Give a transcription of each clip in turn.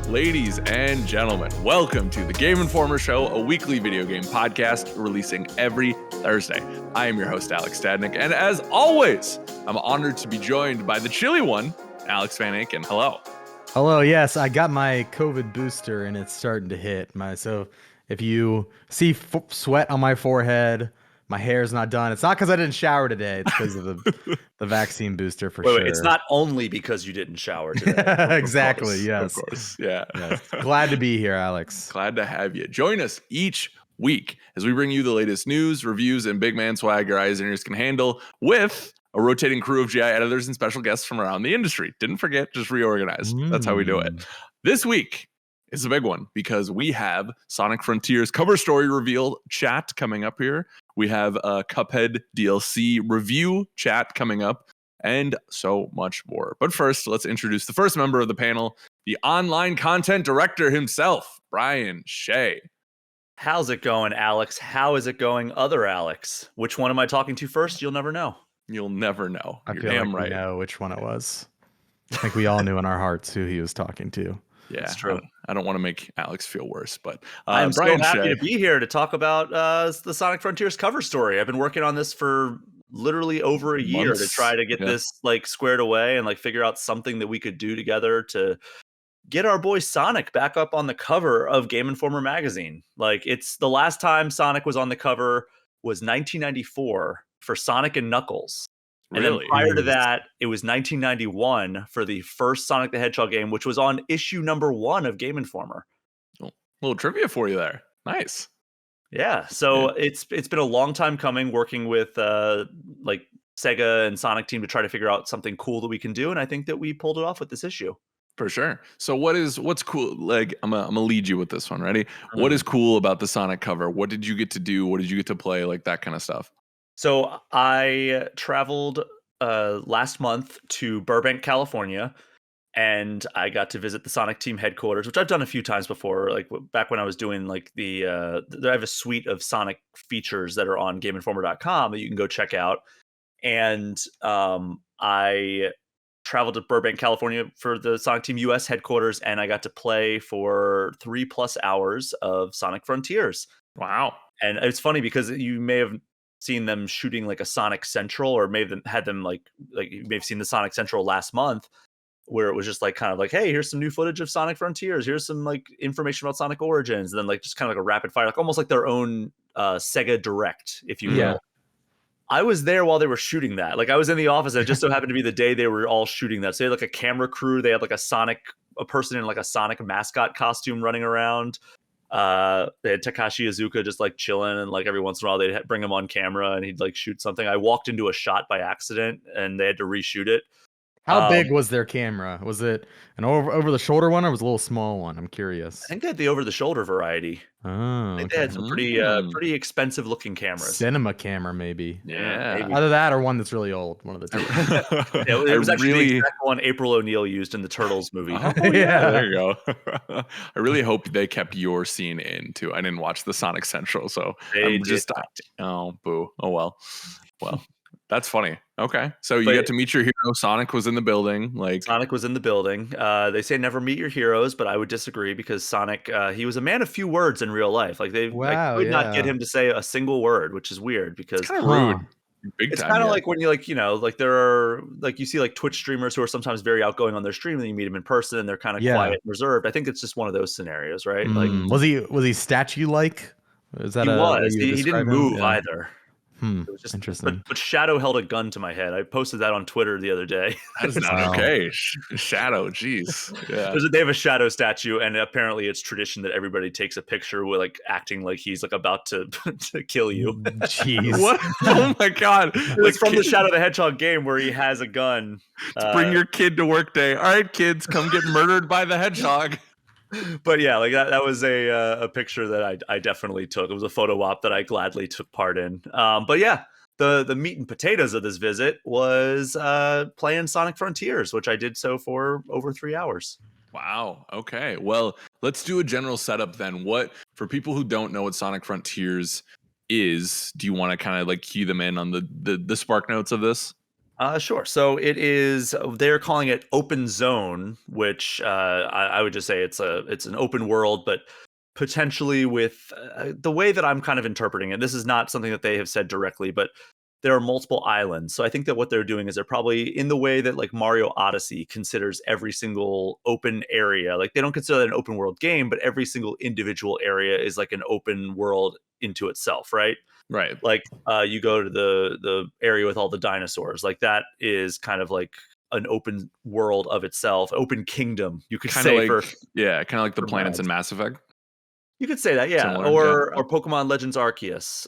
Ladies and gentlemen, welcome to the Game Informer Show, a weekly video game podcast releasing every Thursday. I am your host, Alex Stadnick, and as always, I'm honored to be joined by the chilly one, Alex Van Aken. Hello. Hello, yes, I got my COVID booster and it's starting to hit. So if you see sweat on my forehead, my hair's not done. It's not because I didn't shower today. It's because of the vaccine booster for sure. Wait, it's not only because you didn't shower today. Exactly, Of yes. Of course, yeah. Yes. Glad to be here, Alex. Glad to have you. Join us each week as we bring you the latest news, reviews, and big man swag your eyes and ears can handle with a rotating crew of GI editors and special guests from around the industry. Didn't forget, just reorganized. That's how we do it. This week is a big one because we have Sonic Frontiers cover story reveal chat coming up here. We have a Cuphead DLC review chat coming up and so much more. But first, let's introduce the first member of the panel, the online content director himself, Brian Shea. How's it going, Alex? How is it going, other Alex? Which one am I talking to first? You'll never know. You'll never know. I You're feel damn like right. we know which one it was. I think we all knew in our hearts who he was talking to. Yeah, it's true. I don't want to make Alex feel worse, but I'm Brian so happy Shea. to be here to talk about the Sonic Frontiers cover story. I've been working on this for literally over a year to try to get this like squared away and like figure out something that we could do together to get our boy Sonic back up on the cover of Game Informer magazine. Like, it's the last time Sonic was on the cover was 1994 for Sonic and Knuckles. And Really? then prior to that, it was 1991 for the first Sonic the Hedgehog game, which was on issue number 1 of Game Informer. Little trivia for you there. Nice. Yeah, so it's been a long time coming, working with like Sega and Sonic team to try to figure out something cool that we can do, and I think that we pulled it off with this issue. For sure. So what's cool? Like, I'm gonna lead you with this one. Ready? What is cool about the Sonic cover? What did you get to do? What did you get to play? Like that kind of stuff. So I traveled last month to Burbank, California, and I got to visit the Sonic team headquarters, which I've done a few times before. Like back when I was doing like I have a suite of Sonic features that are on GameInformer.com that you can go check out. And I traveled to Burbank, California for the Sonic Team US headquarters, and I got to play for 3+ hours of Sonic Frontiers. Wow. And it's funny because you may have seen them shooting like a Sonic Central, or may have had them like you may have seen the Sonic Central last month, where it was just like kind of like, hey, here's some new footage of Sonic Frontiers, here's some like information about Sonic Origins, and then like just kind of like a rapid fire, like almost like their own Sega Direct, if you will. Yeah. I was there while they were shooting that. Like, I was in the office, and it just so happened to be the day they were all shooting that. So they had like a camera crew. They had like a person in like a Sonic mascot costume running around. They had Takashi Iizuka just like chilling, and like every once in a while they'd bring him on camera and he'd like shoot something. I walked into a shot by accident and they had to reshoot it. How big was their camera? Was it an over the shoulder one or was it a little small one? I'm curious. I think they had the over the shoulder variety. Oh, I think they had some pretty expensive looking cameras. Cinema camera, maybe. Yeah. maybe. Either that or one that's really old. One of the two. Yeah, it was actually the exact one April O'Neil used in the Turtles movie. Oh, yeah, there you go. I really hope they kept your scene in too. I didn't watch the Sonic Central, so I'm just oh boo. Oh well. That's funny. Okay. So you get to meet your hero. Sonic was in the building. Like, Sonic was in the building. They say never meet your heroes, but I would disagree because Sonic, he was a man of few words in real life. Like, they could not get him to say a single word, which is weird because it's kind of rude. It's kind of like when you like there are like you see like Twitch streamers who are sometimes very outgoing on their stream, and then you meet them in person and they're kind of quiet and reserved. I think it's just one of those scenarios, right? Like, was he statue like? Is that he didn't move either. It was just interesting. But Shadow held a gun to my head. I posted that on Twitter the other day. That is not okay. Shadow, jeez. Yeah. They have a Shadow statue, and apparently it's tradition that everybody takes a picture with like acting like he's like about to kill you. Jeez. What? Oh my god. It's from the Shadow the Hedgehog game where he has a gun. Bring your kid to work day. All right, kids, come get murdered by the hedgehog. But yeah, like that was a picture that I definitely took. It was a photo op that I gladly took part in. But yeah, the meat and potatoes of this visit was playing Sonic Frontiers, which I did so for over 3 hours. Wow. Okay. Well, let's do a general setup then. What, for people who don't know what Sonic Frontiers is, do you want to kind of like key them in on the spark notes of this? Sure. So they're calling it open zone, which I would just say it's an open world, but potentially with the way that I'm kind of interpreting it. This is not something that they have said directly, but there are multiple islands. So I think that what they're doing is they're probably in the way that like Mario Odyssey considers every single open area. Like they don't consider that an open world game, but every single individual area is like an open world into itself, right? Right. Like you go to the area with all the dinosaurs, like that is kind of like an open world of itself, open kingdom, you could Kind of say, like, for yeah, kind of like the planets in Mads. Mass Effect. You could say that, yeah, Similar. Yeah. or Pokemon Legends Arceus,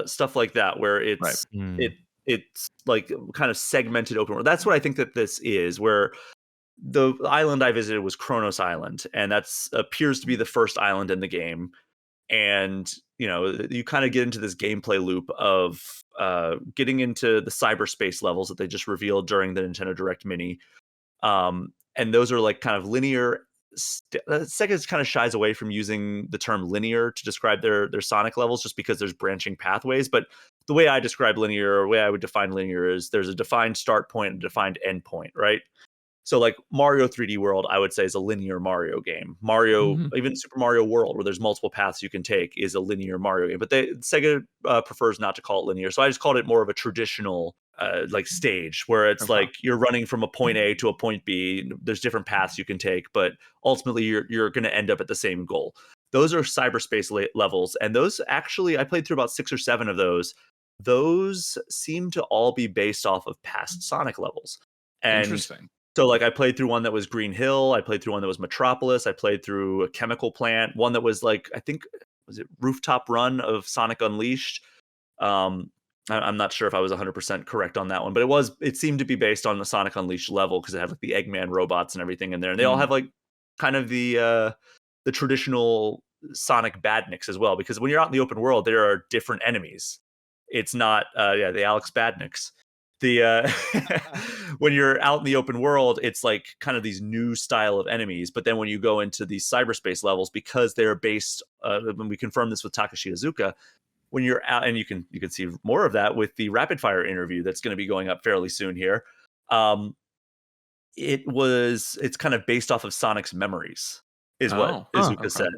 stuff like that, where Right. Mm. it's like kind of segmented open world. That's what I think that this is. Where the island I visited was Kronos Island, and that's appears to be the first island in the game. And you kind of get into this gameplay loop of getting into the cyberspace levels that they just revealed during the Nintendo Direct Mini, and those are like kind of linear. Sega kind of shies away from using the term linear to describe their Sonic levels, just because there's branching pathways. But the way I describe linear, or the way I would define linear, is there's a defined start point and a defined end point, right? So like Mario 3D World, I would say, is a linear Mario game. Mario, Mhm. even Super Mario World, where there's multiple paths you can take, is a linear Mario game. But Sega prefers not to call it linear, so I just called it more of a traditional like stage, where it's Okay. like you're running from a point A to a point B. There's different paths you can take, but ultimately you're going to end up at the same goal. Those are cyberspace levels, and those actually I played through about 6 or 7 of those. Those seem to all be based off of past Sonic levels. And Interesting. so, like, I played through one that was Green Hill. I played through one that was Metropolis. I played through a chemical plant. One that was like, I think, was it Rooftop Run of Sonic Unleashed? Um, I'm not sure if I was 100% correct on that one, but it seemed to be based on the Sonic Unleashed level, because it had like the Eggman robots and everything in there, and they all Mm. have like kind of the traditional Sonic badniks as well. Because when you're out in the open world, there are different enemies. It's not, the Alex Badniks. The when you're out in the open world, it's like kind of these new style of enemies. But then when you go into these cyberspace levels, because they're based, when we confirmed this with Takashi Iizuka, when you're out, and you can see more of that with the rapid fire interview that's going to be going up fairly soon here. Um, it's kind of based off of Sonic's memories, is what Oh. Izuka Okay. said.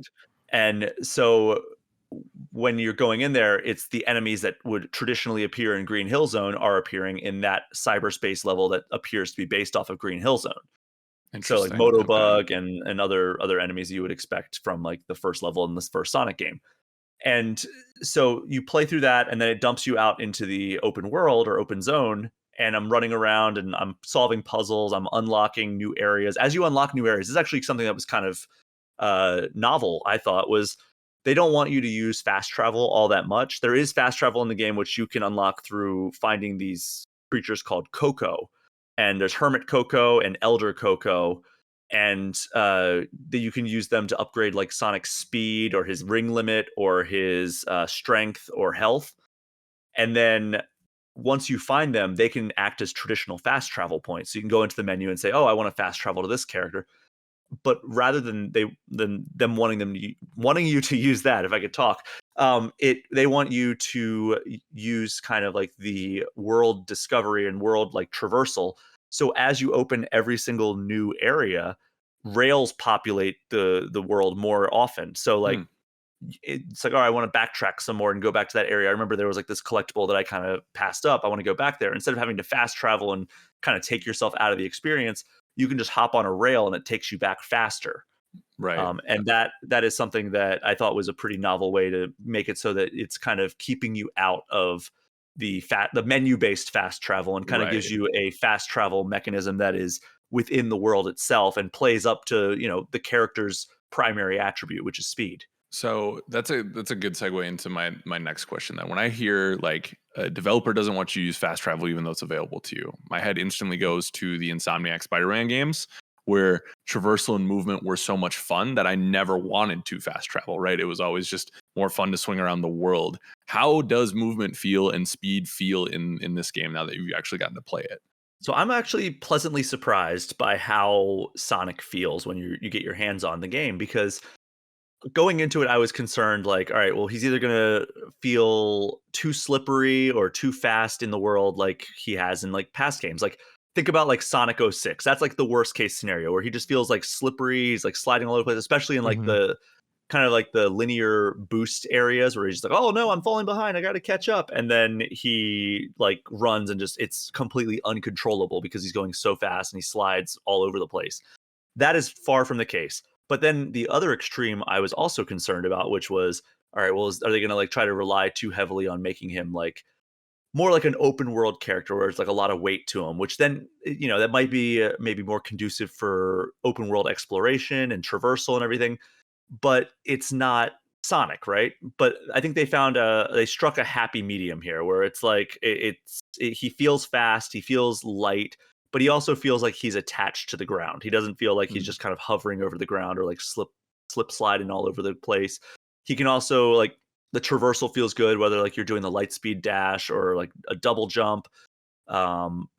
And so when you're going in there, it's the enemies that would traditionally appear in Green Hill Zone are appearing in that cyberspace level that appears to be based off of Green Hill Zone. So like Interesting. Okay. Motobug and other enemies you would expect from like the first level in this first Sonic game. And so you play through that, and then it dumps you out into the open world or open zone. And I'm running around and I'm solving puzzles. I'm unlocking new areas. As you unlock new areas, this is actually something that was kind of novel, I thought, was they don't want you to use fast travel all that much. There is fast travel in the game, which you can unlock through finding these creatures called Coco. And there's Hermit Coco and Elder Coco, and that you can use them to upgrade like Sonic's speed or his ring limit or his strength or health. And then once you find them, they can act as traditional fast travel points. So you can go into the menu and say, "Oh, I want to fast travel to this character." But rather than them wanting you to use that, if I could talk, they want you to use kind of like the world discovery and world like traversal. So as you open every single new area, rails populate the world more often. So like Hmm. it's like, all right, I want to backtrack some more and go back to that area. I remember there was like this collectible that I kind of passed up. I want to go back there. Instead of having to fast travel and kind of take yourself out of the experience, you can just hop on a rail and it takes you back faster. Right. And that is something that I thought was a pretty novel way to make it so that it's kind of keeping you out of the menu based fast travel, and kind of gives Right. you a fast travel mechanism that is within the world itself and plays up to the character's primary attribute, which is speed. So that's a good segue into my next question. Then, when I hear like a developer doesn't want you to use fast travel even though it's available to you, my head instantly goes to the Insomniac Spider-Man games, where traversal and movement were so much fun that I never wanted to fast travel. Right? It was always just more fun to swing around the world. How does movement feel and speed feel in this game now that you've actually gotten to play it? So I'm actually pleasantly surprised by how Sonic feels when you get your hands on the game, because going into it, I was concerned, like, all right, well, he's either gonna feel too slippery or too fast in the world, like he has in like past games. Like, think about like Sonic 06. That's like the worst case scenario where he just feels like slippery. He's like sliding all over the place, especially in like Mhm. the kind of like the linear boost areas where he's just like, oh no, I'm falling behind. I got to catch up. And then he like runs and just it's completely uncontrollable because he's going so fast and he slides all over the place. That is far from the case. But then the other extreme I was also concerned about, which was, all right, well, are they going to like try to rely too heavily on making him like more like an open world character where it's like a lot of weight to him, which then, that might be maybe more conducive for open world exploration and traversal and everything, but it's not Sonic, right? But I think they struck a happy medium here where it's like he feels fast, he feels light, but he also feels like he's attached to the ground. He doesn't feel like he's Mm. just kind of hovering over the ground or like slip sliding all over the place. He can also like the traversal feels good, whether like you're doing the light speed dash or like a double jump.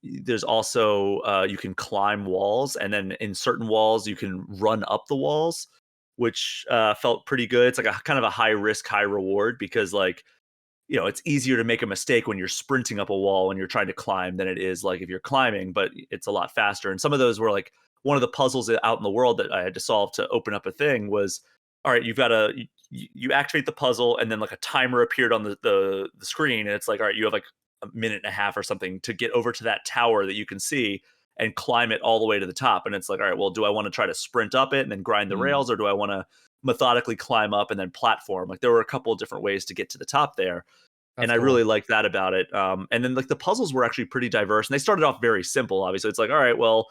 There's also you can climb walls, and then in certain walls you can run up the walls, which felt pretty good. It's like a kind of a high risk, high reward because like it's easier to make a mistake when you're sprinting up a wall when you're trying to climb than it is like if you're climbing, but it's a lot faster. And some of those were like one of the puzzles out in the world that I had to solve to open up a thing was, all right, you've got to you activate the puzzle and then like a timer appeared on the screen and it's like, all right, you have like a minute and a half or something to get over to that tower that you can see and climb it all the way to the top. And it's like, all right, well, do I want to try to sprint up it and then grind the Mm. rails, or do I want to methodically climb up and then platform? Like there were a couple of different ways to get to the top there, and That's I cool. really liked that about it. And then like the puzzles were actually pretty diverse, and they started off very simple. Obviously, it's like, all right, well,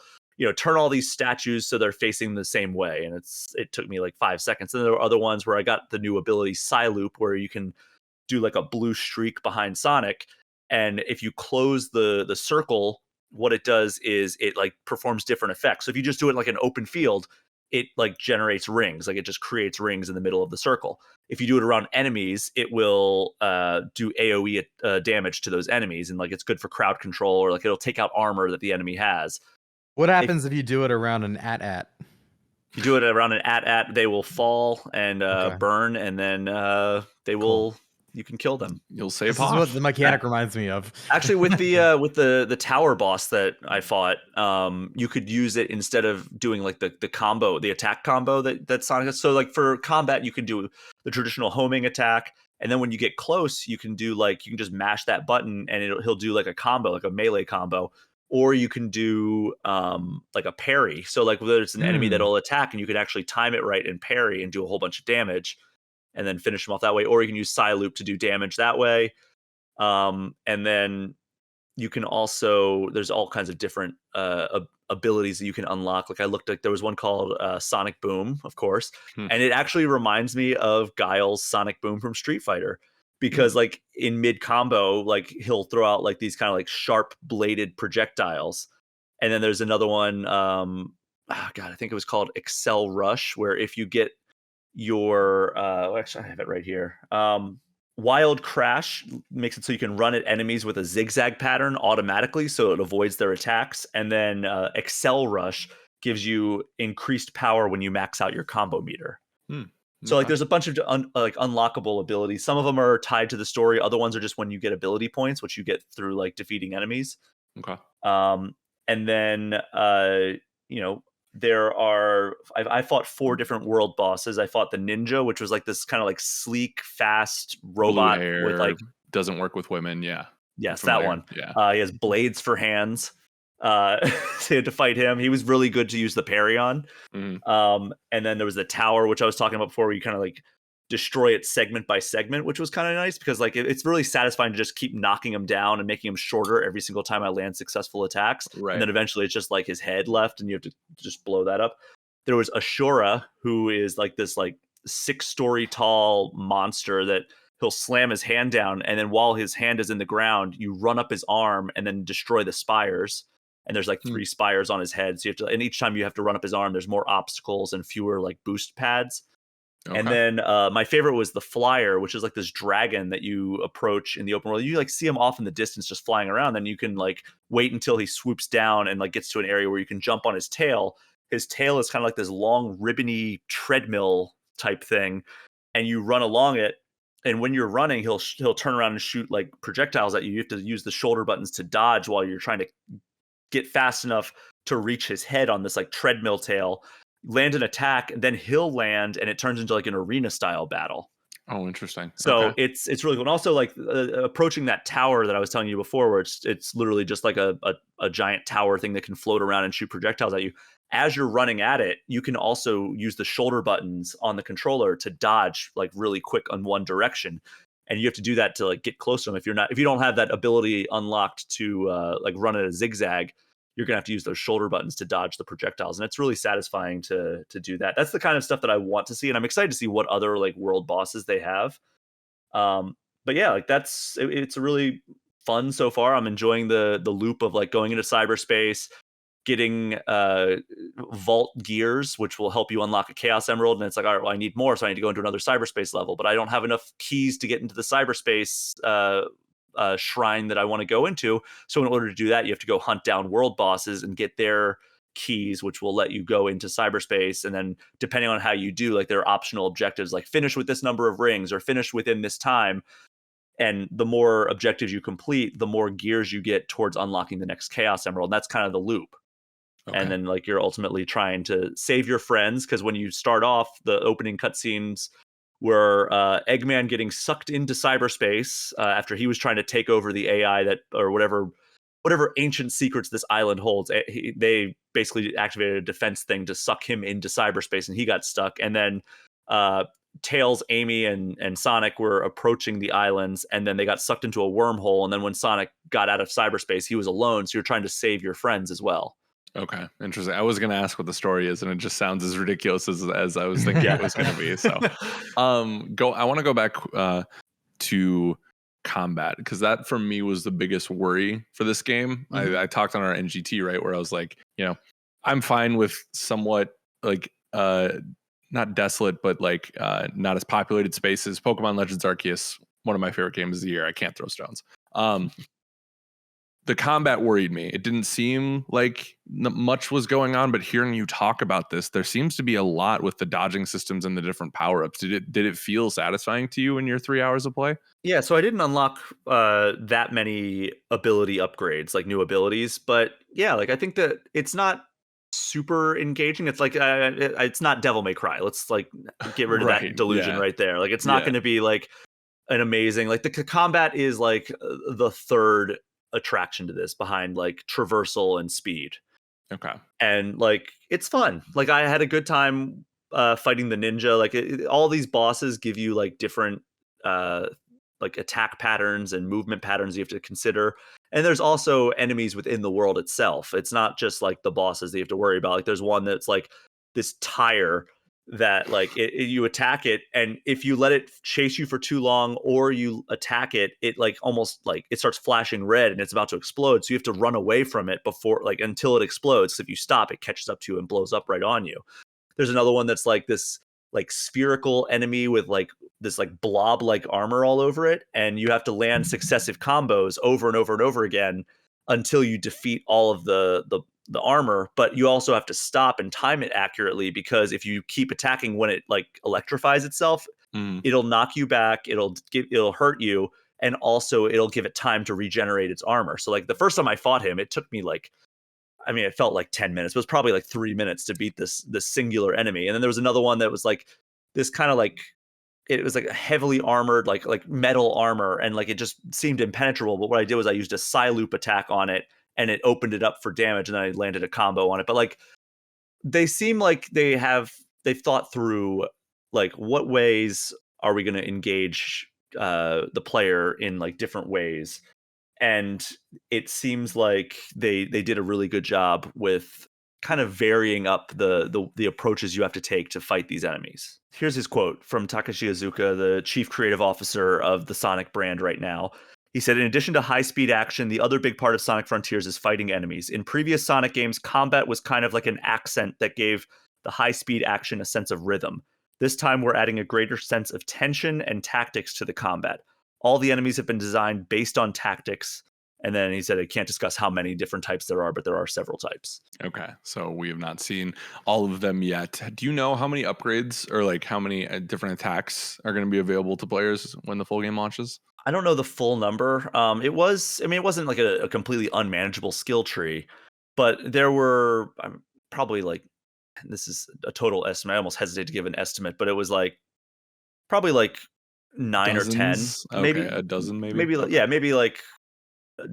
turn all these statues so they're facing the same way, and it took me like 5 seconds. And there were other ones where I got the new ability Psyloop, where you can do like a blue streak behind Sonic, and if you close the circle, what it does is it like performs different effects. So if you just do it like an open field, it like generates rings, like it just creates rings in the middle of the circle. If you do it around enemies, it will do AoE damage to those enemies, and like it's good for crowd control, or like it'll take out armor that the enemy has. What If happens if you do it around an at? you do it around an at, they will fall and Okay, burn, and then they cool. will you can kill them. You'll save This is what the off. mechanic reminds me of. Actually, with the tower boss that I fought, you could use it instead of doing like the combo, the attack combo that Sonic has. So like for combat, you can do the traditional homing attack, and then when you get close, you can just mash that button, and he'll do like a combo, like a melee combo, or you can do like a parry. So like whether it's an enemy Hmm. that'll attack, and you can actually time it right and parry and do a whole bunch of damage, and then finish them off that way, or you can use Psyloop to do damage that way. And then you can also there's all kinds of different abilities that you can unlock. Like I looked, like there was one called Sonic Boom, of course, Hmm. and it actually reminds me of Guile's Sonic Boom from Street Fighter because Hmm. like in mid combo, like he'll throw out like these kind of like sharp bladed projectiles. And then there's another one, God, I think it was called Excel Rush, where if you get your actually I have it right here. Wild Crash makes it so you can run at enemies with a zigzag pattern automatically, so it avoids their attacks. And then Excel Rush gives you increased power when you max out your combo meter. Hmm. So like Okay. there's a bunch of like unlockable abilities. Some of them are tied to the story. Other ones are just when you get ability points, which you get through like defeating enemies. Okay. Um, and then you know, I fought 4 different world bosses. I fought the ninja, which was like this kind of like sleek, fast Blue robot with hair like doesn't work with women. Yeah. I'm yes, that familiar. one. Yeah. He has blades for hands. So you had to fight him. He was really good to use the parry on. Mhm. And then there was the tower, which I was talking about before, where you kind of like destroy it segment by segment, which was kind of nice because like it's really satisfying to just keep knocking him down and making him shorter every single time I land successful attacks. And Right. then eventually it's just like his head left and you have to just blow that up. There was Ashura, who is like this like 6-story tall monster that he'll slam his hand down, and then while his hand is in the ground, you run up his arm and then destroy the spires. And there's like Hmm. 3 spires on his head. So you have to, and each time you have to run up his arm, there's more obstacles and fewer like boost pads. And Okay. then my favorite was the Flyer, which is like this dragon that you approach in the open world. You like see him off in the distance just flying around. Then you can like wait until he swoops down and like gets to an area where you can jump on his tail. His tail is kind of like this long ribbony treadmill type thing, and you run along it. And when you're running, he'll turn around and shoot like projectiles at you. You have to use the shoulder buttons to dodge while you're trying to get fast enough to reach his head on this like treadmill tail, land an attack, and then he'll land, and it turns into like an arena style battle. Oh, interesting. So Okay. it's really cool. And also like approaching that tower that I was telling you before, where it's literally just like a giant tower thing that can float around and shoot projectiles at you. As you're running at it, you can also use the shoulder buttons on the controller to dodge like really quick on one direction. And you have to do that to like get close to them. If you don't have that ability unlocked to like run at a zigzag, you're gonna have to use those shoulder buttons to dodge the projectiles. And it's really satisfying to do that. That's the kind of stuff that I want to see. And I'm excited to see what other like world bosses they have. But yeah, like it's really fun so far. I'm enjoying the loop of like going into cyberspace, getting vault gears, which will help you unlock a Chaos Emerald. And it's like, all right, well, I need more, so I need to go into another cyberspace level, but I don't have enough keys to get into the cyberspace shrine that I want to go into. So in order to do that, you have to go hunt down world bosses and get their keys, which will let you go into cyberspace. And then depending on how you do, like there are optional objectives, like finish with this number of rings or finish within this time. And the more objectives you complete, the more gears you get towards unlocking the next Chaos Emerald. And that's kind of the loop. Okay. And then like you're ultimately trying to save your friends, because when you start off, the opening cutscenes were Eggman getting sucked into cyberspace after he was trying to take over the AI that, or whatever ancient secrets this island holds. They basically activated a defense thing to suck him into cyberspace, and he got stuck. And then Tails, Amy, and Sonic were approaching the islands, and then they got sucked into a wormhole. And then when Sonic got out of cyberspace, he was alone. So you're trying to save your friends as well. Okay, interesting. I was going to ask what the story is, and it just sounds as ridiculous as I was thinking it was going to be. So, I want to go back to combat, because that for me was the biggest worry for this game. Mm-hmm. I talked on our NGT, right, where I was like, I'm fine with somewhat like not desolate, but like not as populated spaces. Pokemon Legends Arceus, one of my favorite games of the year. I can't throw stones. The combat worried me. It didn't seem like much was going on, but hearing you talk about this, there seems to be a lot with the dodging systems and the different power-ups. Did it feel satisfying to you in your 3 hours of play? Yeah, so I didn't unlock that many ability upgrades, like new abilities, but yeah, like I think that it's not super engaging. It's like it's not Devil May Cry. Let's like get rid of that delusion right there. Like it's not going to be like an amazing, like the combat is like the third attraction to this, behind like traversal and speed. Okay. And like it's fun. Like I had a good time fighting the ninja. Like all these bosses give you like different like attack patterns and movement patterns you have to consider. And there's also enemies within the world itself. It's not just like the bosses that you have to worry about. Like there's one that's like this tire that like you attack it, and if you let it chase you for too long or you attack it, it like almost like it starts flashing red and it's about to explode. So you have to run away from it before, like, until it explodes. So if you stop, it catches up to you and blows up right on you. There's another one that's like this like spherical enemy with like this like blob like armor all over it, and you have to land successive combos over and over and over again until you defeat all of the armor. But you also have to stop and time it accurately, because if you keep attacking when it like electrifies itself, it'll knock you back, it'll hurt you, and also it'll give it time to regenerate its armor. So like the first time I fought him, it took me like, I mean, it felt like 10 minutes. It was probably like 3 minutes to beat this singular enemy. And then there was another one that was like this kind of like, it was like a heavily armored, like metal armor, and like it just seemed impenetrable. But what I did was I used a Psyloop attack on it, and it opened it up for damage, and then I landed a combo on it. But like they seem like they've thought through like what ways are we going to engage the player in like different ways. And it seems like they did a really good job with kind of varying up the approaches you have to take to fight these enemies. Here's his quote from Takashi Iizuka, the chief creative officer of the Sonic brand right now. He said, in addition to high-speed action, the other big part of Sonic Frontiers is fighting enemies. In previous Sonic games, combat was kind of like an accent that gave the high-speed action a sense of rhythm. This time, we're adding a greater sense of tension and tactics to the combat. All the enemies have been designed based on tactics. And then he said it can't discuss how many different types there are, but there are several types. Okay, so we have not seen all of them yet. Do you know how many upgrades or like how many different attacks are going to be available to players when the full game launches? I don't know the full number. It wasn't like a completely unmanageable skill tree, but there were probably like, this is a total estimate. I almost hesitate to give an estimate, but it was like probably like 9 or 10, Dozens? Okay, maybe a dozen maybe? maybe Okay. yeah, maybe like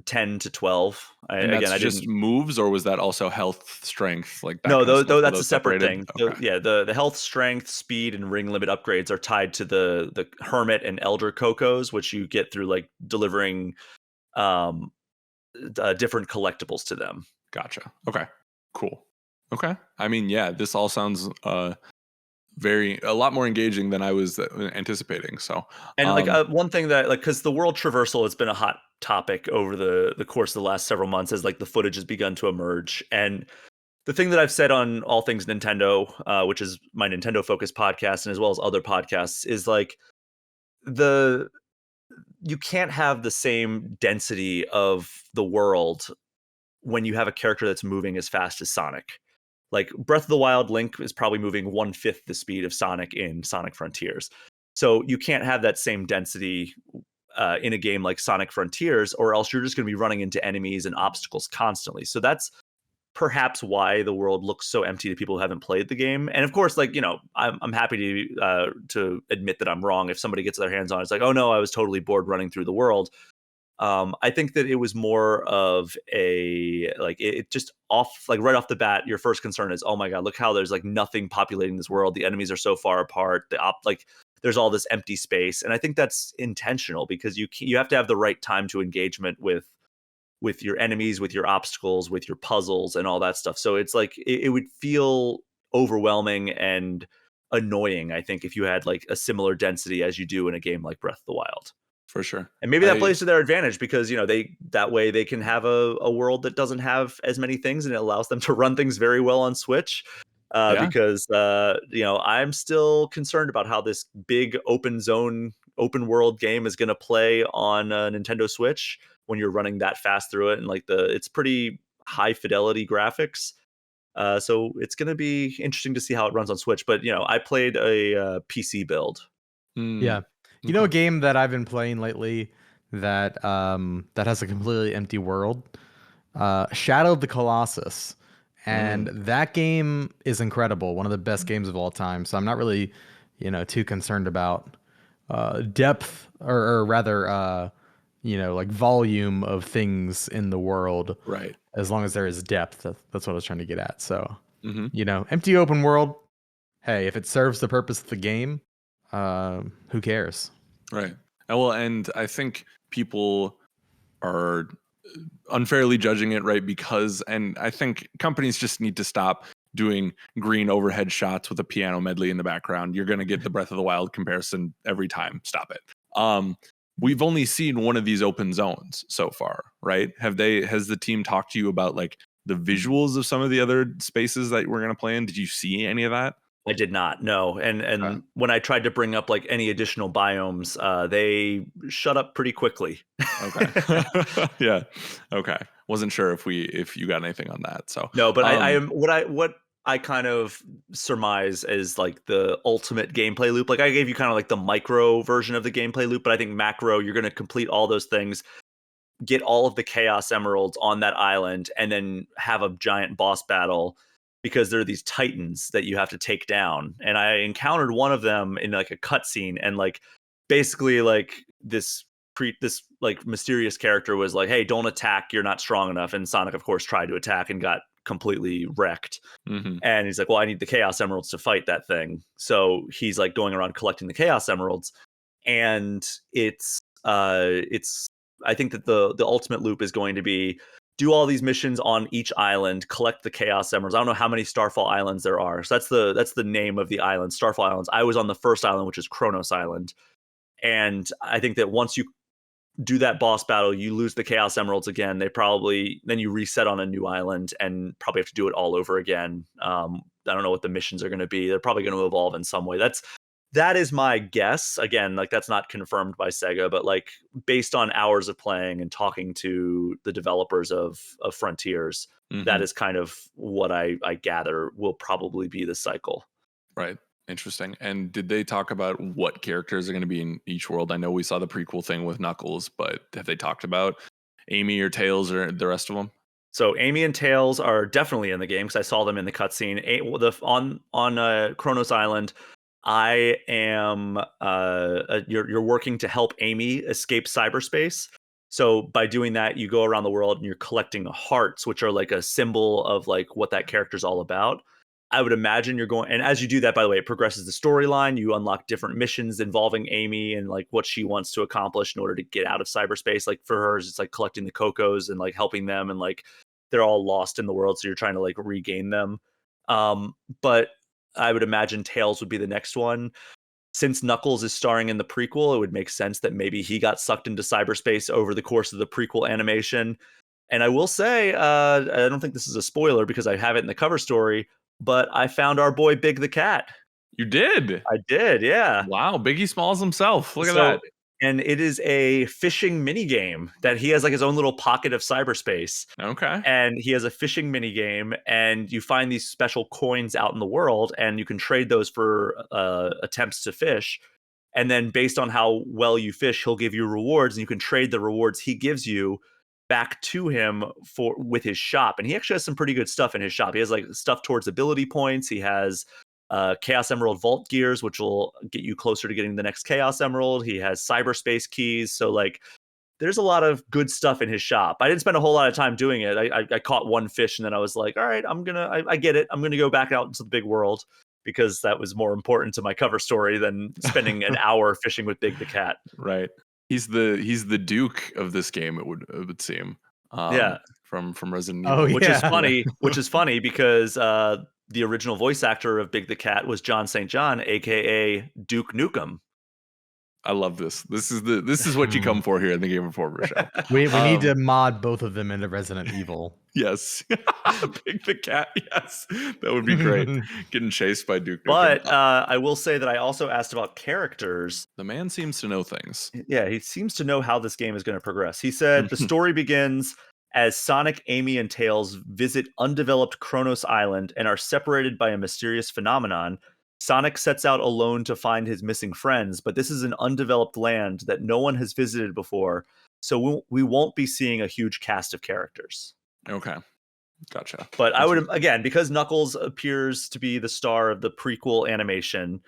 10 to 12. And that's I just didn't. moves, or was that also health, strength, like that No, kind of stuff? though Were that's a those separate separated? thing. Okay. Yeah, the health, strength, speed, and ring limit upgrades are tied to the hermit and elder cocos, which you get through like delivering um different collectibles to them. Gotcha. Okay. Cool. Okay. I mean, yeah, this all sounds a lot more engaging than I was anticipating. So, And like um, one thing that like because the world traversal has been a hot topic over the course of the last several months as like the footage has begun to emerge. And the thing that I've said on All Things Nintendo, which is my Nintendo focused podcast, and as well as other podcasts, is like the you can't have the same density of the world when you have a character that's moving as fast as Sonic. Like Breath of the Wild, Link is probably moving 1/5 the speed of Sonic in Sonic Frontiers. So you can't have that same density in a game like Sonic Frontiers, or else you're just going to be running into enemies and obstacles constantly. So that's perhaps why the world looks so empty to people who haven't played the game. And of course, like, you know, I'm happy to admit that I'm wrong. If somebody gets their hands on it, it's like, oh no, I was totally bored running through the world. I think that it was more of a like it just off like right off the bat, your first concern is, oh my god, look how there's like nothing populating this world. The enemies are so far apart. Like there's all this empty space, and I think that's intentional because you have to have the right time to engagement with your enemies, with your obstacles, with your puzzles, and all that stuff. So it's like it would feel overwhelming and annoying, I think, if you had like a similar density as you do in a game like Breath of the Wild. for sure. And maybe that plays to their advantage because, you know, that way they can have a world that doesn't have as many things and it allows them to run things very well on Switch. Yeah, Because you know, I'm still concerned about how this big open world game is going to play on Nintendo Switch when you're running that fast through it, and like it's pretty high fidelity graphics. So it's going to be interesting to see how it runs on Switch. But you know, I played a PC build. Yeah. You know a game that I've been playing lately that that has a completely empty world? Shadow of the Colossus. And that game is incredible. One of the best games of all time. So I'm not really, you know, too concerned about depth or rather you know, like volume of things in the world. right. As long as there is depth. That's what I was trying to get at. So, Hmm. you know, empty open world. Hey, if it serves the purpose of the game, who cares? Right. And I think people are unfairly judging it, right? Because, and I think companies just need to stop doing green overhead shots with a piano medley in the background. You're going to get the Breath of the Wild comparison every time. Stop it. We've only seen one of these open zones so far, right? Has the team talked to you about like the visuals of some of the other spaces that we're going to play in? Did you see any of that? I did not, no. And Okay. when I tried to bring up like any additional biomes, they shut up pretty quickly. Okay. Yeah. Okay. Wasn't sure if you got anything on that. So No, but I am what I kind of surmise is like the ultimate gameplay loop. Like I gave you kind of like the micro version of the gameplay loop, but I think macro, you're going to complete all those things, get all of the Chaos Emeralds on that island, and then have a giant boss battle because there are these titans that you have to take down. And I encountered one of them in like a cutscene, and like basically like this like mysterious character was like, "Hey, don't attack. You're not strong enough." And Sonic, of course, tried to attack and got completely wrecked. mhm. And he's like, "Well, I need the Chaos Emeralds to fight that thing." So he's like going around collecting the Chaos Emeralds, and it's I think that the ultimate loop is going to be do all these missions on each island, collect the Chaos Emeralds. I don't know how many Starfall Islands there are. So that's the name of the island, Starfall Islands. I was on the first island, which is Kronos Island. And I think that once you do that boss battle, you lose the Chaos Emeralds again. Then you reset on a new island and probably have to do it all over again. I don't know what the missions are going to be. They're probably going to evolve in some way. That is my guess. Again, like that's not confirmed by Sega, but like based on hours of playing and talking to the developers of Frontiers, that is kind of what I gather will probably be the cycle. Right. Interesting. And did they talk about what characters are going to be in each world? I know we saw the prequel thing with Knuckles, but have they talked about Amy or Tails or the rest of them? So Amy and Tails are definitely in the game because I saw them in the cutscene. On Kronos Island, I am you're working to help Amy escape cyberspace. So by doing that, you go around the world and you're collecting hearts, which are like a symbol of like what that character's all about. I would imagine you're going, and as you do that, by the way, it progresses the storyline. You unlock different missions involving Amy and like what she wants to accomplish in order to get out of cyberspace. Like for hers, it's like collecting the Cocos and like helping them, and like they're all lost in the world, so you're trying to like regain them. But I would imagine Tails would be the next one. Since Knuckles is starring in the prequel, it would make sense that maybe he got sucked into cyberspace over the course of the prequel animation. And I will say, I don't think this is a spoiler because I have it in the cover story, but I found our boy Big the Cat. You did? I did, yeah. Wow, Biggie Smalls himself. Look at So, that. and it is a fishing mini game that he has like his own little pocket of cyberspace. Okay. And he has a fishing mini game, and you find these special coins out in the world, and you can trade those for attempts to fish. And then based on how well you fish, he'll give you rewards, and you can trade the rewards he gives you back to him with his shop. And he actually has some pretty good stuff in his shop. He has like stuff towards ability points. He has Chaos Emerald Vault gears, which will get you closer to getting the next Chaos Emerald. He has cyberspace keys. So like there's a lot of good stuff in his shop. I didn't spend a whole lot of time doing it. I caught one fish and then I was like, all right, I get it. I'm going to go back out into the big world because that was more important to my cover story than spending an hour fishing with Big the Cat. Right. He's the Duke of this game. It would seem. Yeah. From Resident Evil. Oh, Which yeah. is funny. Which is funny because the original voice actor of Big the Cat was John St. John, aka Duke Nukem. I love this. This is what you come for here in the Game Informer show. We need to mod both of them into Resident Evil. Yes. Big the Cat. Yes. That would be great. Getting chased by Duke Nukem. But I will say that I also asked about characters. The man seems to know things. Yeah, he seems to know how this game is going to progress. He said the story begins as Sonic, Amy, and Tails visit undeveloped Kronos Island and are separated by a mysterious phenomenon. Sonic sets out alone to find his missing friends, but this is an undeveloped land that no one has visited before, so we won't be seeing a huge cast of characters. Okay. Gotcha. But I would, again, because Knuckles appears to be the star of the prequel animation,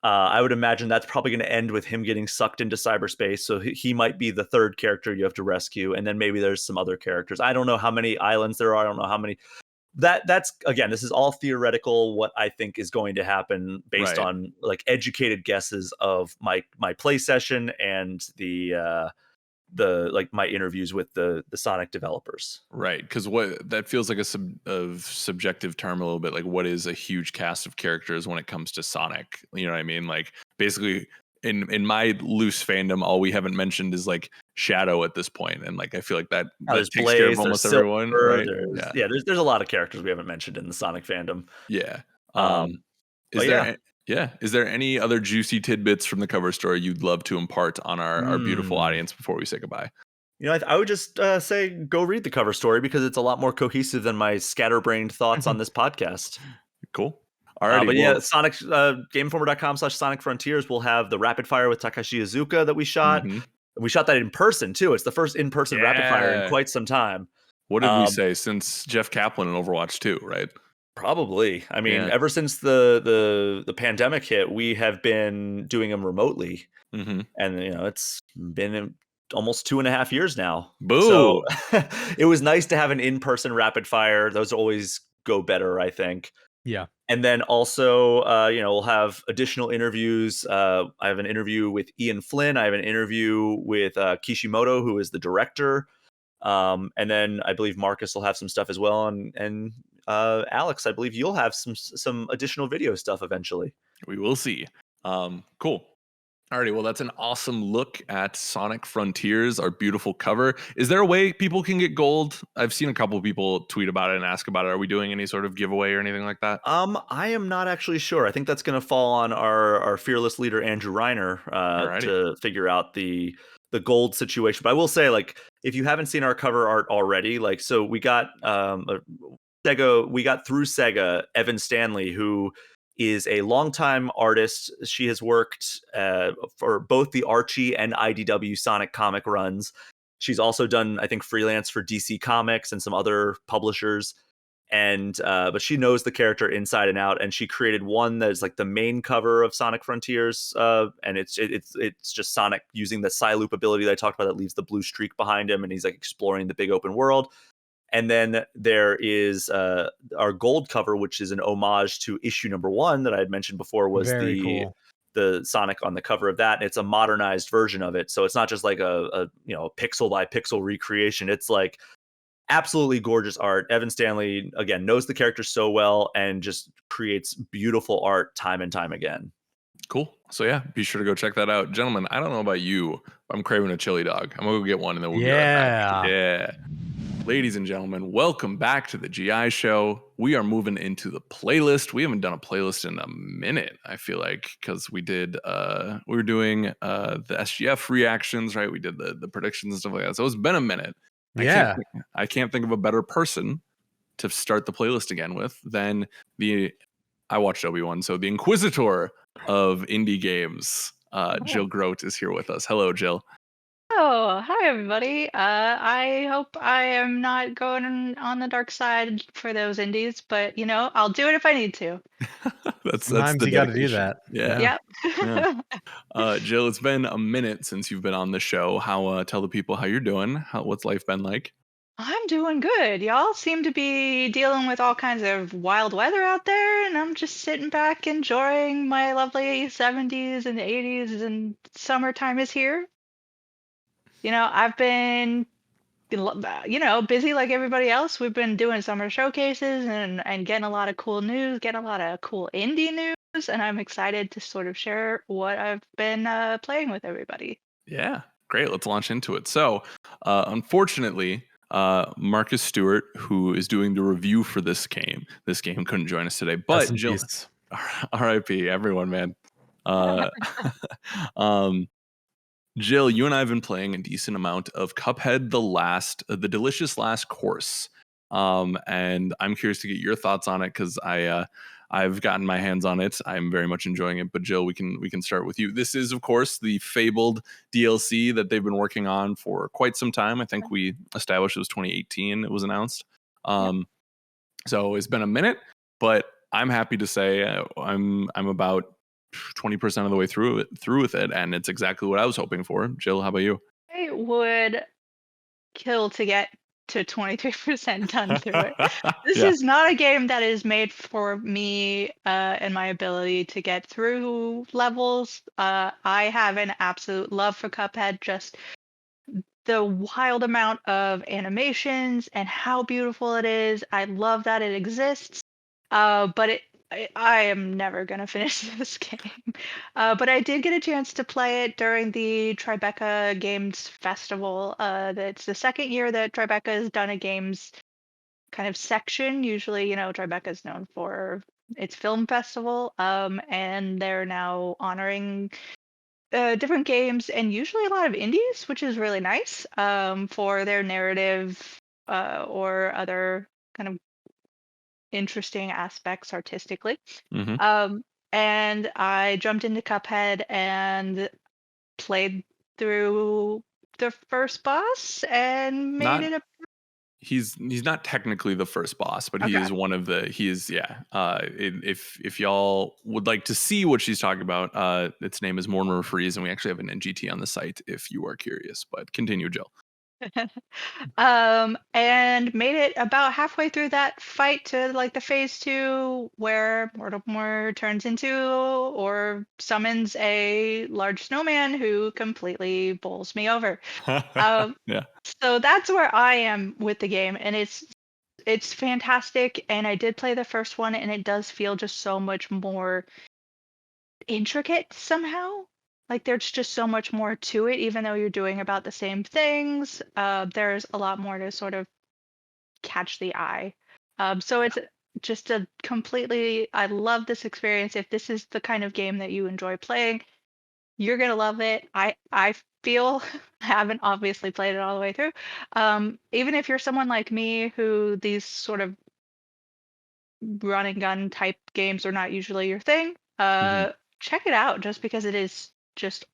I would imagine that's probably going to end with him getting sucked into cyberspace. So he might be the third character you have to rescue. And then maybe there's some other characters. I don't know how many islands there are. I don't know how many. That's again, this is all theoretical, what I think is going to happen based on like educated guesses of my play session and the like my interviews with the Sonic developers. Right, because what that feels like a subjective term a little bit. Like, what is a huge cast of characters when it comes to Sonic? You know what I mean? Like, basically, in my loose fandom, all we haven't mentioned is like Shadow at this point, and like I feel like that There's takes Blaze, care of almost there's everyone, Silver, right? There's a lot of characters we haven't mentioned in the Sonic fandom. Yeah. Is there any other juicy tidbits from the cover story you'd love to impart on our beautiful audience before we say goodbye? You know, I would just say go read the cover story because it's a lot more cohesive than my scatterbrained thoughts on this podcast. Cool. Alrighty, but yeah, Sonic GameInformer.com/Sonic Frontiers will have the rapid fire with Takashi Iizuka that we shot. We shot that in person too. It's the first in-person rapid fire in quite some time. What did we say since Jeff Kaplan in Overwatch 2, right? Probably. I mean, ever since the pandemic hit, we have been doing them remotely, and you know, it's been almost 2.5 years now. Boo! So it was nice to have an in-person rapid fire. Those always go better, I think. Yeah. And then also, you know, we'll have additional interviews. I have an interview with Ian Flynn. I have an interview with Kishimoto, who is the director. And then I believe Marcus will have some stuff as well. And Alex, I believe you'll have some additional video stuff eventually. We will see. Cool. Alrighty, well, that's an awesome look at Sonic Frontiers, our beautiful cover. Is there a way people can get gold? I've seen a couple of people tweet about it and ask about it. Are we doing any sort of giveaway or anything like that? I am not actually sure. I think that's going to fall on our fearless leader Andrew Reiner Alrighty. to figure out the gold situation. But I will say, like, if you haven't seen our cover art already, like, so we got we got through Sega Evan Stanley, who is a longtime artist. She has worked for both the Archie and IDW Sonic comic runs. She's also done, I think, freelance for DC Comics and some other publishers. And but she knows the character inside and out, and she created one that is like the main cover of Sonic Frontiers, and it's just Sonic using the Psyloop ability that I talked about that leaves the blue streak behind him, and he's like exploring the big open world. And then there is our gold cover, which is an homage to issue number 1 that I had mentioned before, was Very cool. the Sonic on the cover of that. And it's a modernized version of it, so it's not just like a pixel by pixel recreation. It's like absolutely gorgeous art. Evan Stanley, again, knows the character so well and just creates beautiful art time and time again. Cool. So yeah, be sure to go check that out. Gentlemen, I don't know about you, but I'm craving a chili dog. I'm gonna go get one and then we'll be right Yeah. back. Yeah. Ladies and gentlemen, welcome back to the GI show. We are moving into the playlist. We haven't done a playlist in a minute, I feel like, because we were doing the SGF reactions, right? We did the predictions and stuff like that. So it's been a minute. Yeah. I can't think of a better person to start the playlist again with than I watched Obi-Wan, so the Inquisitor of indie games. Jill Grote is here with us. Hello, Jill. Oh, hi everybody. I hope I am not going on the dark side for those indies, but I'll do it if I need to. that's Sometimes the you got to do dedication. that. Yeah. Yep. Yeah. Jill, it's been a minute since you've been on the show. Tell the people how you're doing. What's life been like? I'm doing good. Y'all seem to be dealing with all kinds of wild weather out there, and I'm just sitting back enjoying my lovely 70s and 80s, and summertime is here. I've been busy like everybody else. We've been doing summer showcases and getting a lot of cool news, getting a lot of cool indie news, and I'm excited to sort of share what I've been playing with everybody. Yeah, great. Let's launch into it. So, unfortunately, Marcus Stewart, who is doing the review for this game couldn't join us today. But Rest in Jill, peace. R.I.P. everyone, man. Um, Jill, you and I have been playing a decent amount of Cuphead, the delicious last course. And I'm curious to get your thoughts on it because I've gotten my hands on it. I'm very much enjoying it. But Jill, we can start with you. This is, of course, the fabled DLC that they've been working on for quite some time. I think we established it was 2018. It was announced. So it's been a minute, but I'm happy to say I'm about 20% of the way through with it, and it's exactly what I was hoping for. Jill, how about you? I would kill to get to 23% done through it. This Yeah. is not a game that is made for me and my ability to get through levels. I have an absolute love for Cuphead, just the wild amount of animations and how beautiful it is. I love that it exists, but I am never gonna finish this game. But I did get a chance to play it during the Tribeca Games Festival. That's the second year that Tribeca has done a games kind of section. Usually, Tribeca is known for its film festival, and they're now honoring different games and usually a lot of indies, which is really nice for their narrative or other kind of interesting aspects artistically. Mm-hmm. And I jumped into Cuphead and played through the first boss and made it a He's not technically the first boss, but he okay. is one of the. He is if y'all would like to see what she's talking about, its name is Mortimer Freeze, and we actually have an NGT on the site if you are curious. But continue, Jill. And made it about halfway through that fight to like the phase 2 where Mortimer turns into or summons a large snowman who completely bowls me over. Yeah. So that's where I am with the game, and it's fantastic. And I did play the first one, and it does feel just so much more intricate somehow. like there's just so much more to it, even though you're doing about the same things. There's a lot more to sort of catch the eye. So it's just a completely, I love this experience. If this is the kind of game that you enjoy playing, you're gonna love it. I feel I haven't obviously played it all the way through. Even if you're someone like me who these sort of run and gun type games are not usually your thing, Mhm. check it out just because it is just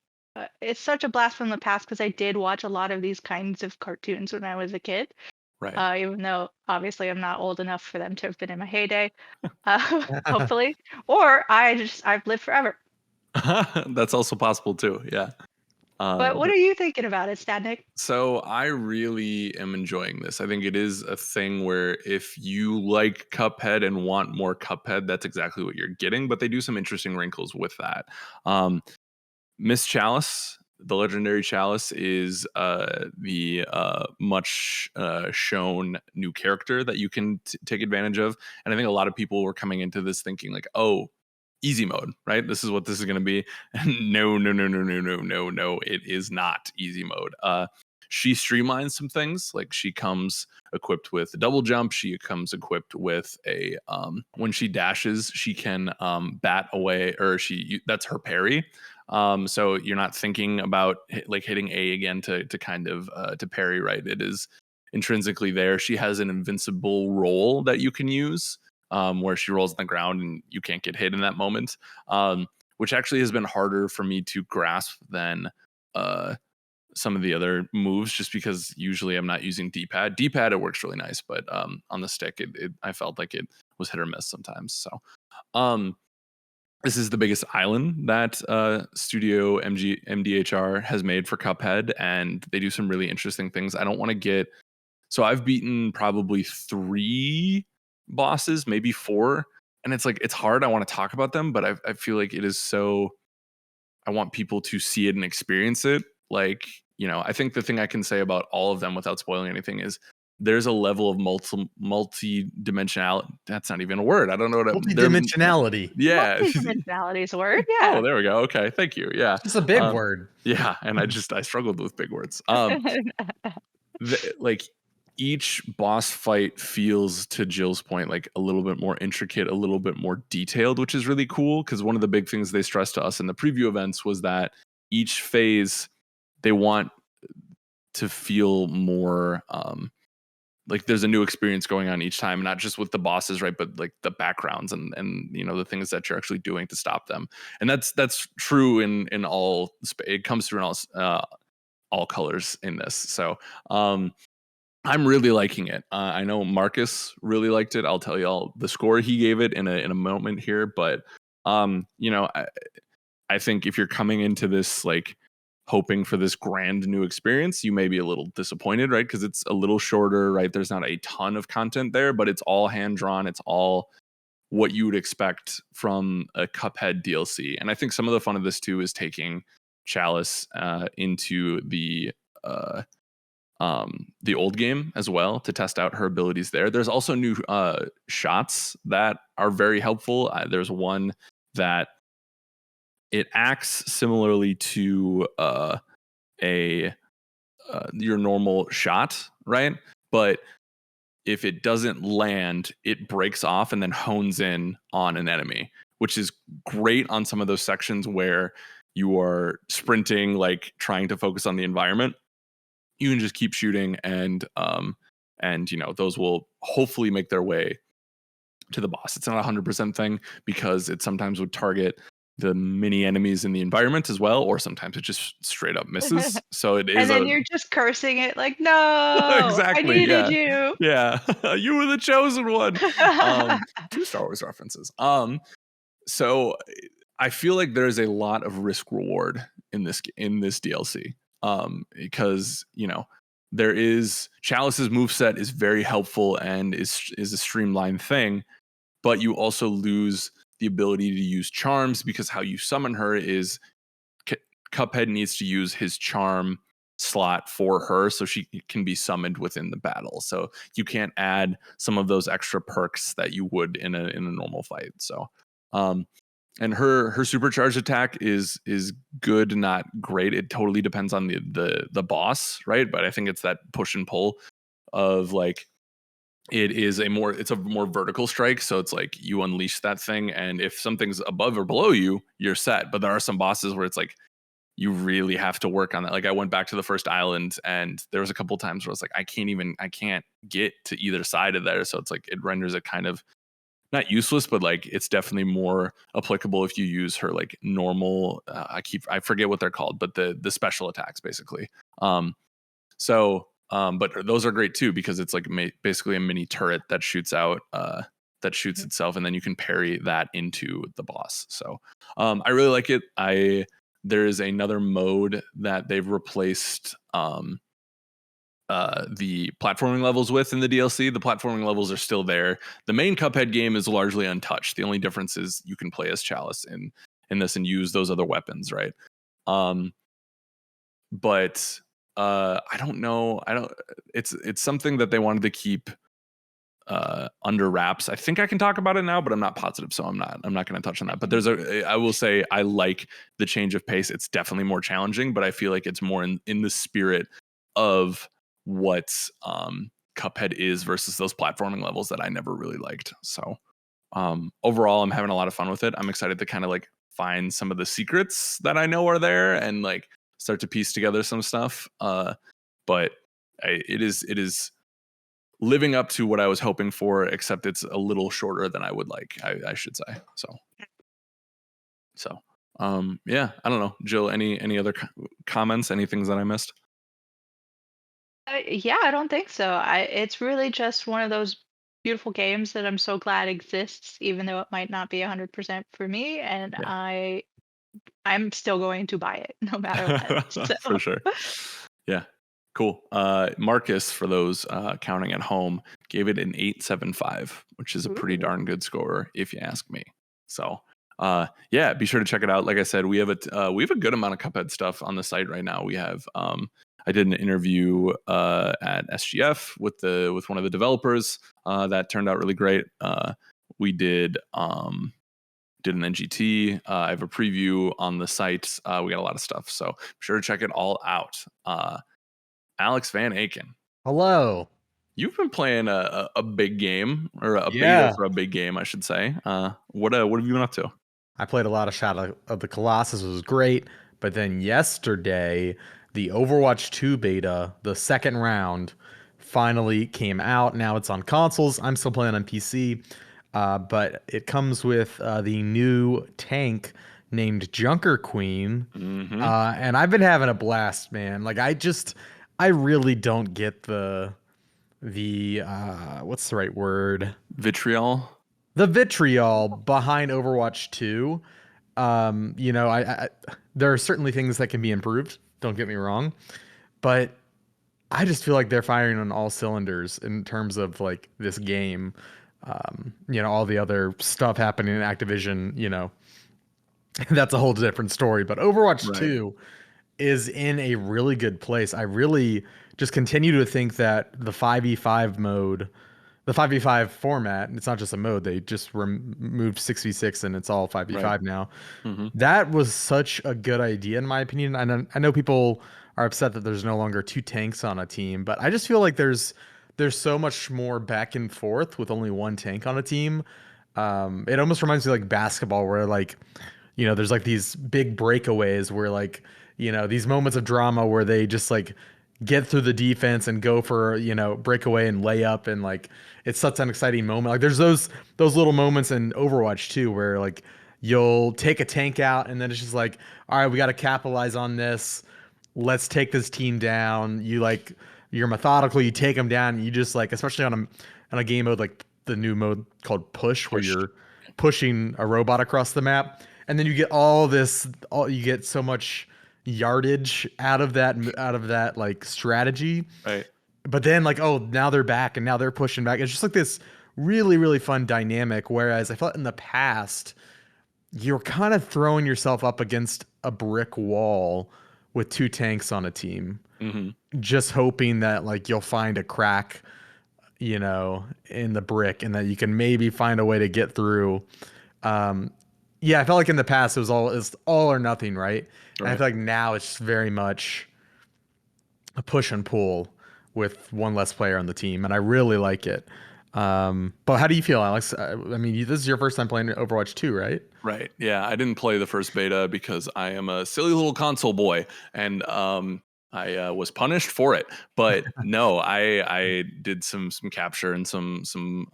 it's such a blast from the past because I did watch a lot of these kinds of cartoons when I was a kid. Right. Even though obviously I'm not old enough for them to have been in my heyday, hopefully, or I've lived forever. That's also possible too. Yeah. But what But are you thinking about it, Stadnik? so I really am enjoying this. I think it is a thing where if you like Cuphead and want more Cuphead, that's exactly what you're getting. But they do some interesting wrinkles with that. Um, Miss Chalice, the legendary Chalice, is the much shown new character that you can take advantage of. And I think a lot of people were coming into this thinking like, oh, easy mode, right? This is what this is going to be. And no, no, no, no, no, no, no, no. It is not easy mode. She streamlines some things. Like she comes equipped with a double jump. She comes equipped with a when she dashes, she can bat away, or that's her parry. So you're not thinking about like hitting A again to kind of to parry, right? It is intrinsically there. She has an invincible roll that you can use, where she rolls on the ground and you can't get hit in that moment, which actually has been harder for me to grasp than some of the other moves, just because usually I'm not using D-pad. D-pad, it works really nice, but on the stick, I felt like it was hit or miss sometimes. So um, this is the biggest island that Studio MDHR has made for Cuphead, and they do some really interesting things. I don't want to get so I've beaten probably 3 bosses, maybe 4, and it's like it's hard. I want to talk about them, but I feel like it is so. I want people to see it and experience it. Like, I think the thing I can say about all of them without spoiling anything is there's a level of multi-dimensionality. That's not even a word. I don't know Multidimensionality. yeah. Multi-dimensionality is a word, Oh, yeah. there we go. Okay, thank you. Yeah. It's a big Um, word. yeah, and I struggled with big words. Like each boss fight feels, to Jill's point, like a little bit more intricate, a little bit more detailed, which is really cool, because one of the big things they stressed to us in the preview events was that each phase they want to feel more like there's a new experience going on each time, not just with the bosses, right, but like the backgrounds and the things that you're actually doing to stop them. And that's true in all. It comes through in all colors in this. So I'm really liking it. I know Marcus really liked it. I'll tell you all the score he gave it in a moment here, but I think if you're coming into this like hoping for this grand new experience, you may be a little disappointed, right? Because it's a little shorter, right? There's not a ton of content there, but it's all hand drawn. It's all what you would expect from a Cuphead DLC. And I think some of the fun of this too is taking Chalice into the old game as well to test out her abilities there. There's also new shots that are very helpful. There's one that it acts similarly to a your normal shot, right? But if it doesn't land, it breaks off and then hones in on an enemy, which is great on some of those sections where you are sprinting, like trying to focus on the environment. You can just keep shooting, and those will hopefully make their way to the boss. It's not a 100% thing, because it sometimes would target the mini enemies in the environment as well, or sometimes it just straight up misses. So it And is then a you're just cursing it like, no, I exactly, needed yeah, you. yeah. You were the chosen one. 2 Star Wars references. So I feel like there's a lot of risk reward in this DLC, because there is Chalice's moveset is very helpful and is a streamlined thing, but you also lose the ability to use charms, because how you summon her is Cuphead needs to use his charm slot for her so she can be summoned within the battle. So you can't add some of those extra perks that you would in a normal fight. So And her supercharged attack is good, not great. It totally depends on the boss, right? But I think it's that push and pull of like it's a more vertical strike. So it's like you unleash that thing, and if something's above or below you, you're set. But there are some bosses where it's like you really have to work on that. Like I went back to the first island, and there was a couple times where I was like, I can't get to either side of there. So it's like it renders it kind of not useless, but like it's definitely more applicable if you use her like normal. I forget what they're called, but the special attacks basically. But those are great too because it's like basically a mini turret that shoots out, that shoots itself, and then you can parry that into the boss. So I really like it. There is another mode that they've replaced the platforming levels with in the DLC. The platforming levels are still there. The main Cuphead game is largely untouched. The only difference is you can play as Chalice in this and use those other weapons, right? But I don't know. It's something that they wanted to keep under wraps. I think I can talk about it now, but I'm not positive, so I'm not going to touch on that. But I will say I like the change of pace. It's definitely more challenging, but I feel like it's more in the spirit of what Cuphead is versus those platforming levels that I never really liked. So overall, I'm having a lot of fun with it. I'm excited to kind of like find some of the secrets that I know are there and like start to piece together some stuff. But it is living up to what I was hoping for, except it's a little shorter than I would like, I should say. So yeah, I don't know. Jill, any other comments, any things that I missed? Yeah, I don't think so. It's really just one of those beautiful games that I'm so glad exists, even though it might not be 100% for me, and Yeah. I'm still going to buy it no matter what. So. For sure. Yeah. Cool. Marcus, for those counting at home, gave it an 8.75, which is a pretty darn good score if you ask me. So yeah, be sure to check it out. Like I said, we have a good amount of Cuphead stuff on the site right now. We have I did an interview at SGF with one of the developers that turned out really great. We did an NGT. I have a preview on the site. We got a lot of stuff, so be sure to check it all out. Alex Van Aken, Hello. you've been playing a big game, or a Yeah. beta for a big game, I should say. What have you been up to? I played a lot of Shadow of the Colossus. It was great. But then yesterday, the Overwatch 2 beta, the second round, finally came out. Now it's on consoles. I'm still playing on PC. But it comes with the new tank named Junker Queen. Mm-hmm. And I've been having a blast, man. Like I really don't get the what's the right word? Vitriol. The vitriol behind Overwatch 2. I there are certainly things that can be improved, don't get me wrong, but I just feel like they're firing on all cylinders in terms of like this game. All the other stuff happening in Activision, that's a whole different story, but Overwatch 2 is in a really good place. I really just continue to think that the 5v5 mode, the 5v5 format, it's not just a mode, they just removed 6v6 and it's all 5v5 now. Mm-hmm. That was such a good idea in my opinion. I know people are upset that there's no longer two tanks on a team, but I just feel like there's so much more back and forth with only one tank on a team. It almost reminds me of like basketball where like, there's like these big breakaways where like, these moments of drama where they just like get through the defense and go for, breakaway and layup, and like it's such an exciting moment. Like there's those little moments in Overwatch too where like you'll take a tank out and then it's just like, all right, we got to capitalize on this. Let's take this team down. You're methodical, you take them down, and you just like, especially on a game mode like the new mode called Push, where you're pushing a robot across the map, and then you get you get so much yardage out of that like strategy. Right. But then like, oh, now they're back and now they're pushing back. It's just like this really, really fun dynamic. Whereas I felt in the past, you're kind of throwing yourself up against a brick wall with two tanks on a team, just hoping that like you'll find a crack, in the brick, and that you can maybe find a way to get through. Yeah, I felt like in the past it was all or nothing, right? And I Right. feel like now it's just very much a push and pull with one less player on the team, and I really like it. But how do you feel, Alex? I mean, this is your first time playing Overwatch 2, right? Right. Yeah, I didn't play the first beta because I am a silly little console boy, and I was punished for it. But no, I did some capture and some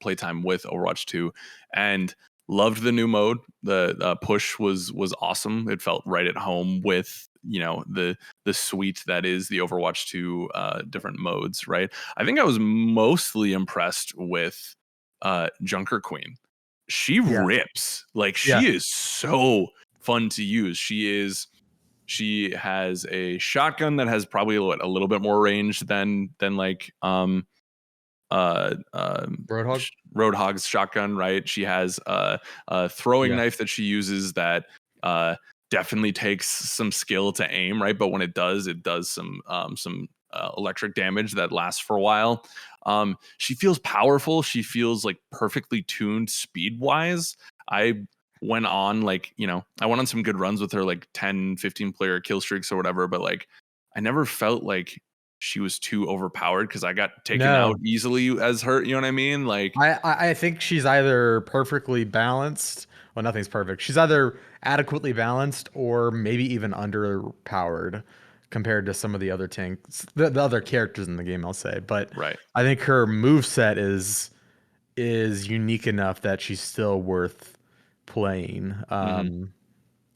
playtime with Overwatch 2, and loved the new mode. The push was awesome. It felt right at home with the suite that is the Overwatch 2 different modes. Right. I think I was mostly impressed with Junker Queen. She Yeah. rips. Like, Yeah. she is so fun to use. She has a shotgun that has probably a little bit more range than like uh um Roadhog. Roadhog's shotgun, right? She has a throwing Yeah. knife that she uses that uh definitely takes some skill to aim, right? But when it does some electric damage that lasts for a while. She feels powerful. She feels like perfectly tuned speed wise. I went on I went on some good runs with her, like 10, 15 player kill streaks or whatever, but like I never felt like she was too overpowered because I got taken out No, easily as her. You know what I mean? Like, I think she's either perfectly balanced. Well, nothing's perfect. She's either adequately balanced or maybe even underpowered compared to some of the other tanks, the other characters in the game, I'll say. But right. I think her move set is unique enough that she's still worth playing Mhm.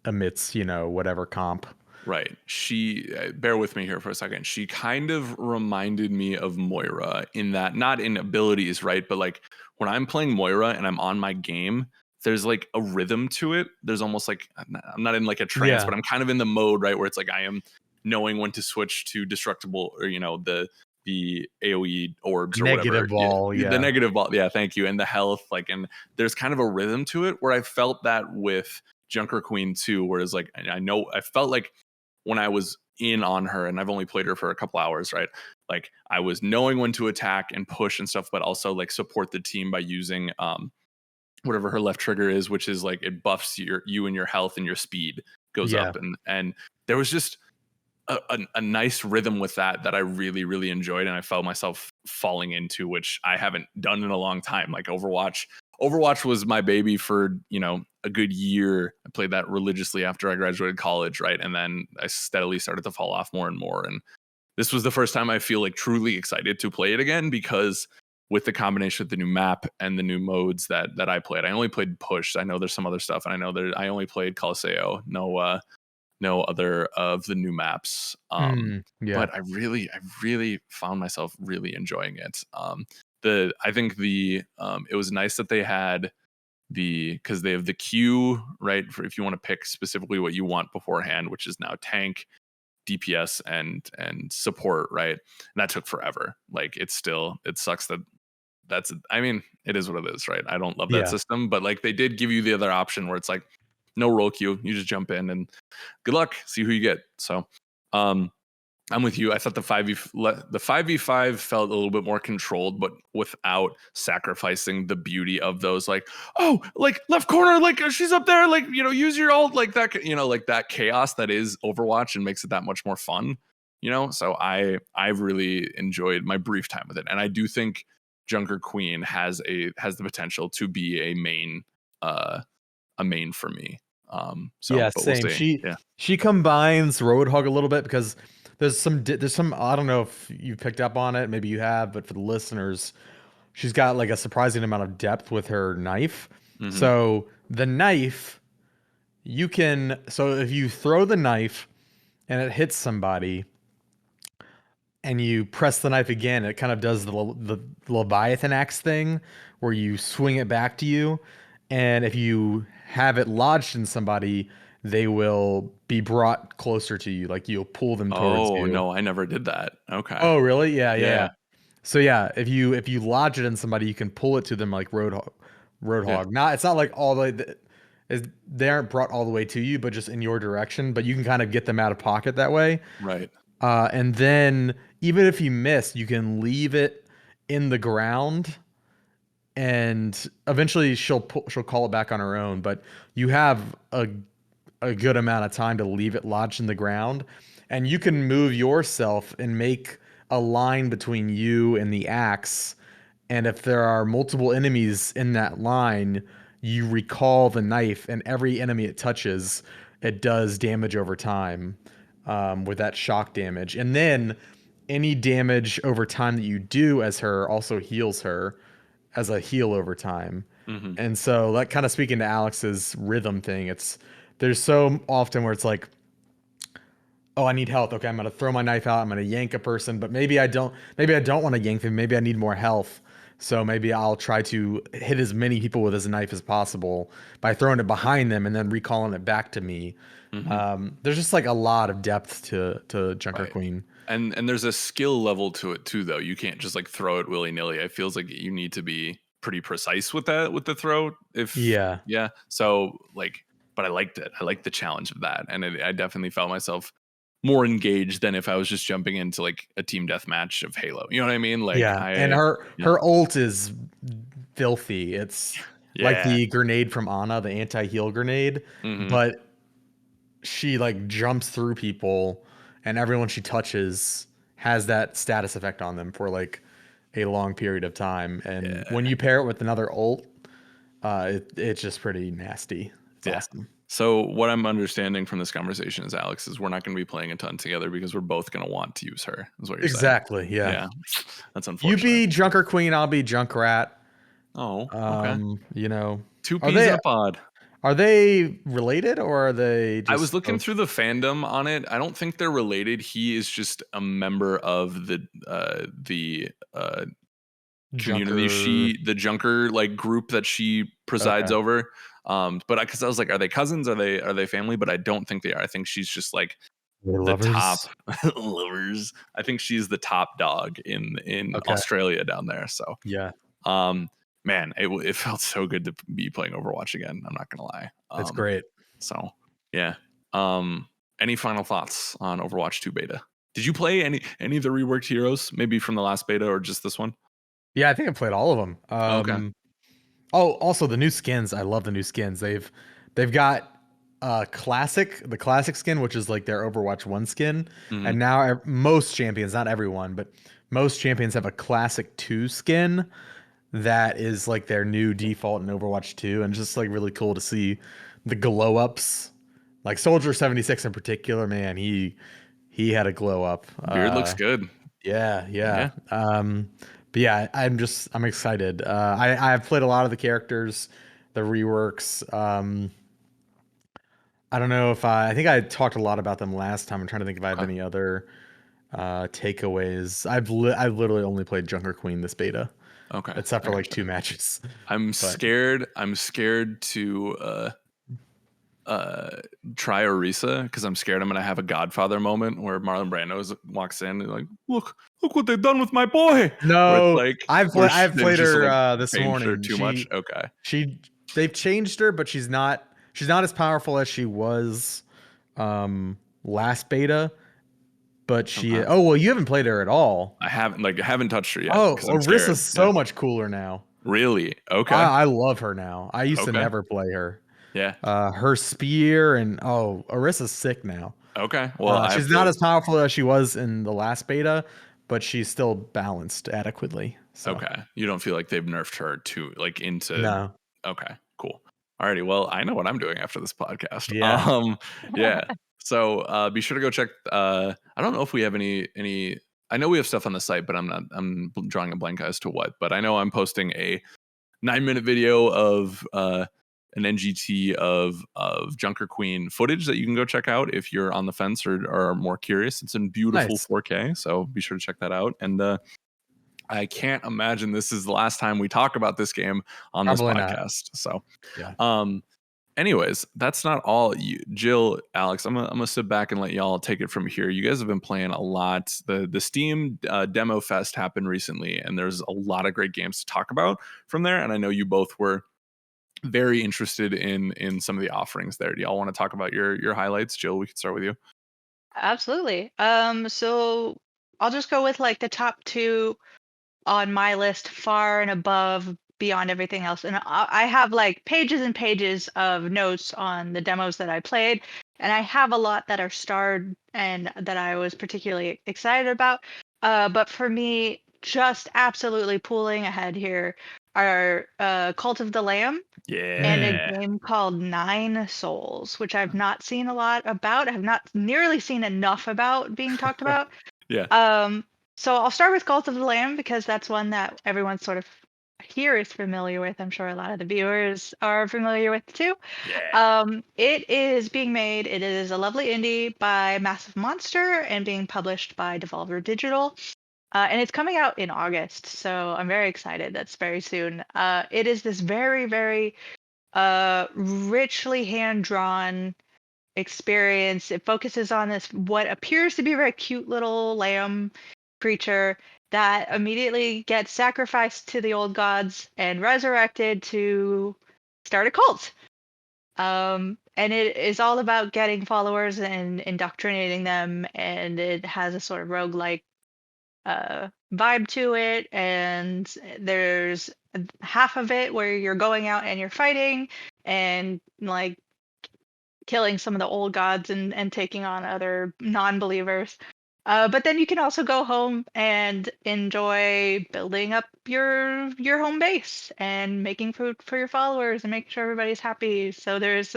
amidst, whatever comp. Right. She, bear with me here for a second. She kind of reminded me of Moira in that, not in abilities, right? But like when I'm playing Moira and I'm on my game, there's like a rhythm to it. There's almost like, I'm not in like a trance, Yeah. but I'm kind of in the mode, right? Where it's like I am knowing when to switch to destructible or, the AoE orbs or whatever. Negative Yeah, ball, the yeah. negative ball. Yeah. Thank you. And the health, like, and there's kind of a rhythm to it where I felt that with Junker Queen too, whereas like, I felt like when I was in on her, and I've only played her for a couple hours, right? Like I was knowing when to attack and push and stuff, but also like support the team by using whatever her left trigger is, which is like it buffs you and your health and your speed goes Yeah. up, and there was just a nice rhythm with that I really really enjoyed, and I felt myself falling into, which I haven't done in a long time. Like Overwatch was my baby for a good year. I played that religiously after I graduated college, right? And then I steadily started to fall off more and more. And this was the first time I feel like truly excited to play it again, because with the combination of the new map and the new modes that I played. I only played push. I know there's some other stuff, and I know that I only played Coliseo. No other of the new maps. Yeah. But I really found myself really enjoying it. I think it was nice that they had because they have the queue, right, for if you want to pick specifically what you want beforehand, which is now tank, DPS, and support, right? And that took forever. Like it sucks I mean, it is what it is, right? I don't love that Yeah. system, but like they did give you the other option where it's like no role queue, you just jump in and good luck, see who you get. So I'm with you. I thought the 5v5 felt a little bit more controlled, but without sacrificing the beauty of those. Like, oh, like left corner, like she's up there, like use your ult, like that, like that chaos that is Overwatch and makes it that much more fun. So I've really enjoyed my brief time with it, and I do think Junker Queen has the potential to be a main for me. Yeah, But we'll same. see. She Yeah. she combines Roadhog a little bit because there's some I don't know if you picked up on it, maybe you have, but for the listeners, she's got like a surprising amount of depth with her knife. Mm-hmm. So the knife, so if you throw the knife and it hits somebody and you press the knife again, it kind of does the Leviathan axe thing where you swing it back to you. And if you have it lodged in somebody, they will be brought closer to you. Like you'll pull them towards Oh you. no, I never did that. Okay. Oh, really? Yeah, yeah, Yeah. yeah. So yeah, if you lodge it in somebody, you can pull it to them like Yeah. Roadhog. It's not like all the way they aren't brought all the way to you, but just in your direction. But you can kind of get them out of pocket that way. Right. And then even if you miss, you can leave it in the ground and eventually she'll call it back on her own. But you have a good amount of time to leave it lodged in the ground, and you can move yourself and make a line between you and the axe. And if there are multiple enemies in that line, you recall the knife, and every enemy it touches, it does damage over time, with that shock damage. And then any damage over time that you do as her also heals her as a heal over time. Mm-hmm. And so, like, kind of speaking to Alex's rhythm thing, there's so often where it's like, oh, I need health. Okay, I'm gonna throw my knife out. I'm gonna yank a person, but maybe I don't. Maybe I don't want to yank them. Maybe I need more health. So maybe I'll try to hit as many people with his knife as possible by throwing it behind them and then recalling it back to me. There's just like a lot of depth to Junker Right. Queen. And there's a skill level to it too, though. You can't just like throw it willy nilly. It feels like you need to be pretty precise with the throw. Yeah. So like, but I liked it. I liked the challenge of that, and I definitely felt myself more engaged than if I was just jumping into like a team deathmatch of Halo. You know what I mean? Like Yeah, and her ult is filthy. It's like yeah. the grenade from Ana, the anti-heal grenade, Mhm. but she like jumps through people, and everyone she touches has that status effect on them for like a long period of time. And when you pair it with another ult, it's just pretty nasty. It's awesome. So what I'm understanding from this conversation is, Alex, is we're not going to be playing a ton together because we're both going to want to use her. Is what you're Exactly. saying? Yeah. That's You unfortunate. be Junker Queen, I'll be Junkrat. Oh, okay. You know, Two are peas in a pod. Are they related, or are they just I was looking through the fandom on it. I don't think they're related. He is just a member of the community, Junker? the Junker like group that she presides Okay. over. But because I was like, are they cousins? Are they family? But I don't think they are. I think she's just like They're the top lovers. lovers. I think she's the top dog in Okay. Australia down there. So Yeah, man, it felt so good to be playing Overwatch again. I'm not gonna lie. it's great. So yeah. Any final thoughts on Overwatch 2 beta? Did you play any of the reworked heroes, maybe from the last beta or just this one? Yeah, I think I played all of them. Okay. Oh, also the new skins. I love the new skins. They've got the classic skin, which is like their Overwatch 1 skin. Mhm. And now most champions, not everyone, but most champions have a classic 2 skin that is like their new default in Overwatch 2, and it's just like really cool to see the glow ups. Like Soldier 76 in particular, man, he had a glow up. Beard looks good. Yeah. Yeah. But yeah, I'm excited. I've played a lot of the characters, the reworks. I don't know if I think I talked a lot about them last time. I'm trying to think if I have Okay. any other takeaways. I've literally only played Junker Queen this beta. Okay. Except for like 2 matches. I'm scared to try Orisa because I'm scared I'm gonna have a Godfather moment where Marlon Brando walks in and like, look what they've done with my boy. No, like I've they've played just, her like, this changed her morning. too much. Okay. They've changed her, but she's not as powerful as she was last beta. But she Okay. oh well, you haven't played her at all. I haven't touched her yet. Oh, 'Cause I'm Orissa's scared. so much cooler now. Really? Okay. I love her now. I used to Okay. never play her. Yeah. Her spear and Orissa's sick now. Okay. Well, she's not as powerful as she was in the last beta, but she's still balanced adequately. So. Okay. You don't feel like they've nerfed her to like into No. Okay, cool. Alrighty. Well, I know what I'm doing after this podcast. Yeah. Yeah. So be sure to go check. I don't know if we have any. I know we have stuff on the site, but I'm drawing a blank as to what. But I know I'm posting a 9-minute video of an NGT of Junker Queen footage that you can go check out if you're on the fence or are more curious. It's in beautiful Nice. 4K, so be sure to check that out. And I can't imagine this is the last time we talk about this game on this podcast. Not. So, yeah. Anyways, that's not all. Jill, Alex, I'm gonna sit back and let y'all take it from here. You guys have been playing a lot. The Steam Demo Fest happened recently, and there's a lot of great games to talk about from there. And I know you both were very interested in some of the offerings there. Do y'all want to talk about your highlights? Jill, we can start with you. Absolutely. So I'll just go with like the top 2 on my list, far and above beyond everything else. And I have like pages and pages of notes on the demos that I played, and I have a lot that are starred and that I was particularly excited about. But for me, just absolutely pulling ahead here are Cult of the Lamb and a Yeah. game called Nine Souls, which I've not seen a lot about. I have not nearly seen enough about being talked about. Yeah. So I'll start with Cult of the Lamb because that's one that everyone sort of here is familiar with. I'm sure a lot of the viewers are familiar with too. Yeah. It is being made. It is a lovely indie by Massive Monster and being published by Devolver Digital. And it's coming out in August, so I'm very excited. That's very soon. It is this very, very richly hand-drawn experience. It focuses on this what appears to be a very cute little lamb creature that immediately gets sacrificed to the old gods and resurrected to start a cult. And it is all about getting followers and indoctrinating them, and it has a sort of roguelike vibe to it. And there's half of it where you're going out and you're fighting and like killing some of the old gods and taking on other non-believers. But then you can also go home and enjoy building up your home base and making food for your followers and making sure everybody's happy. So there's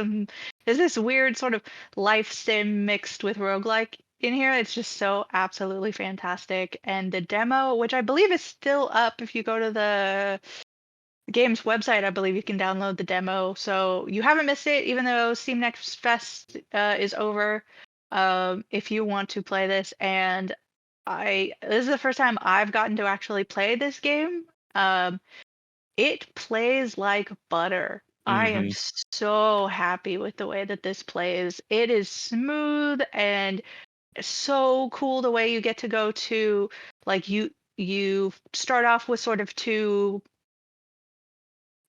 this weird sort of life sim mixed with roguelike in here. It's just so absolutely fantastic. And the demo, which I believe is still up if you go to the game's website, I believe you can download the demo. So you haven't missed it, even though Steam Next Fest is over. If you want to play this, and this is the first time I've gotten to actually play this game. It plays like butter. I am so happy with the way that this plays. It is smooth and so cool the way you get to go to like you start off with sort of two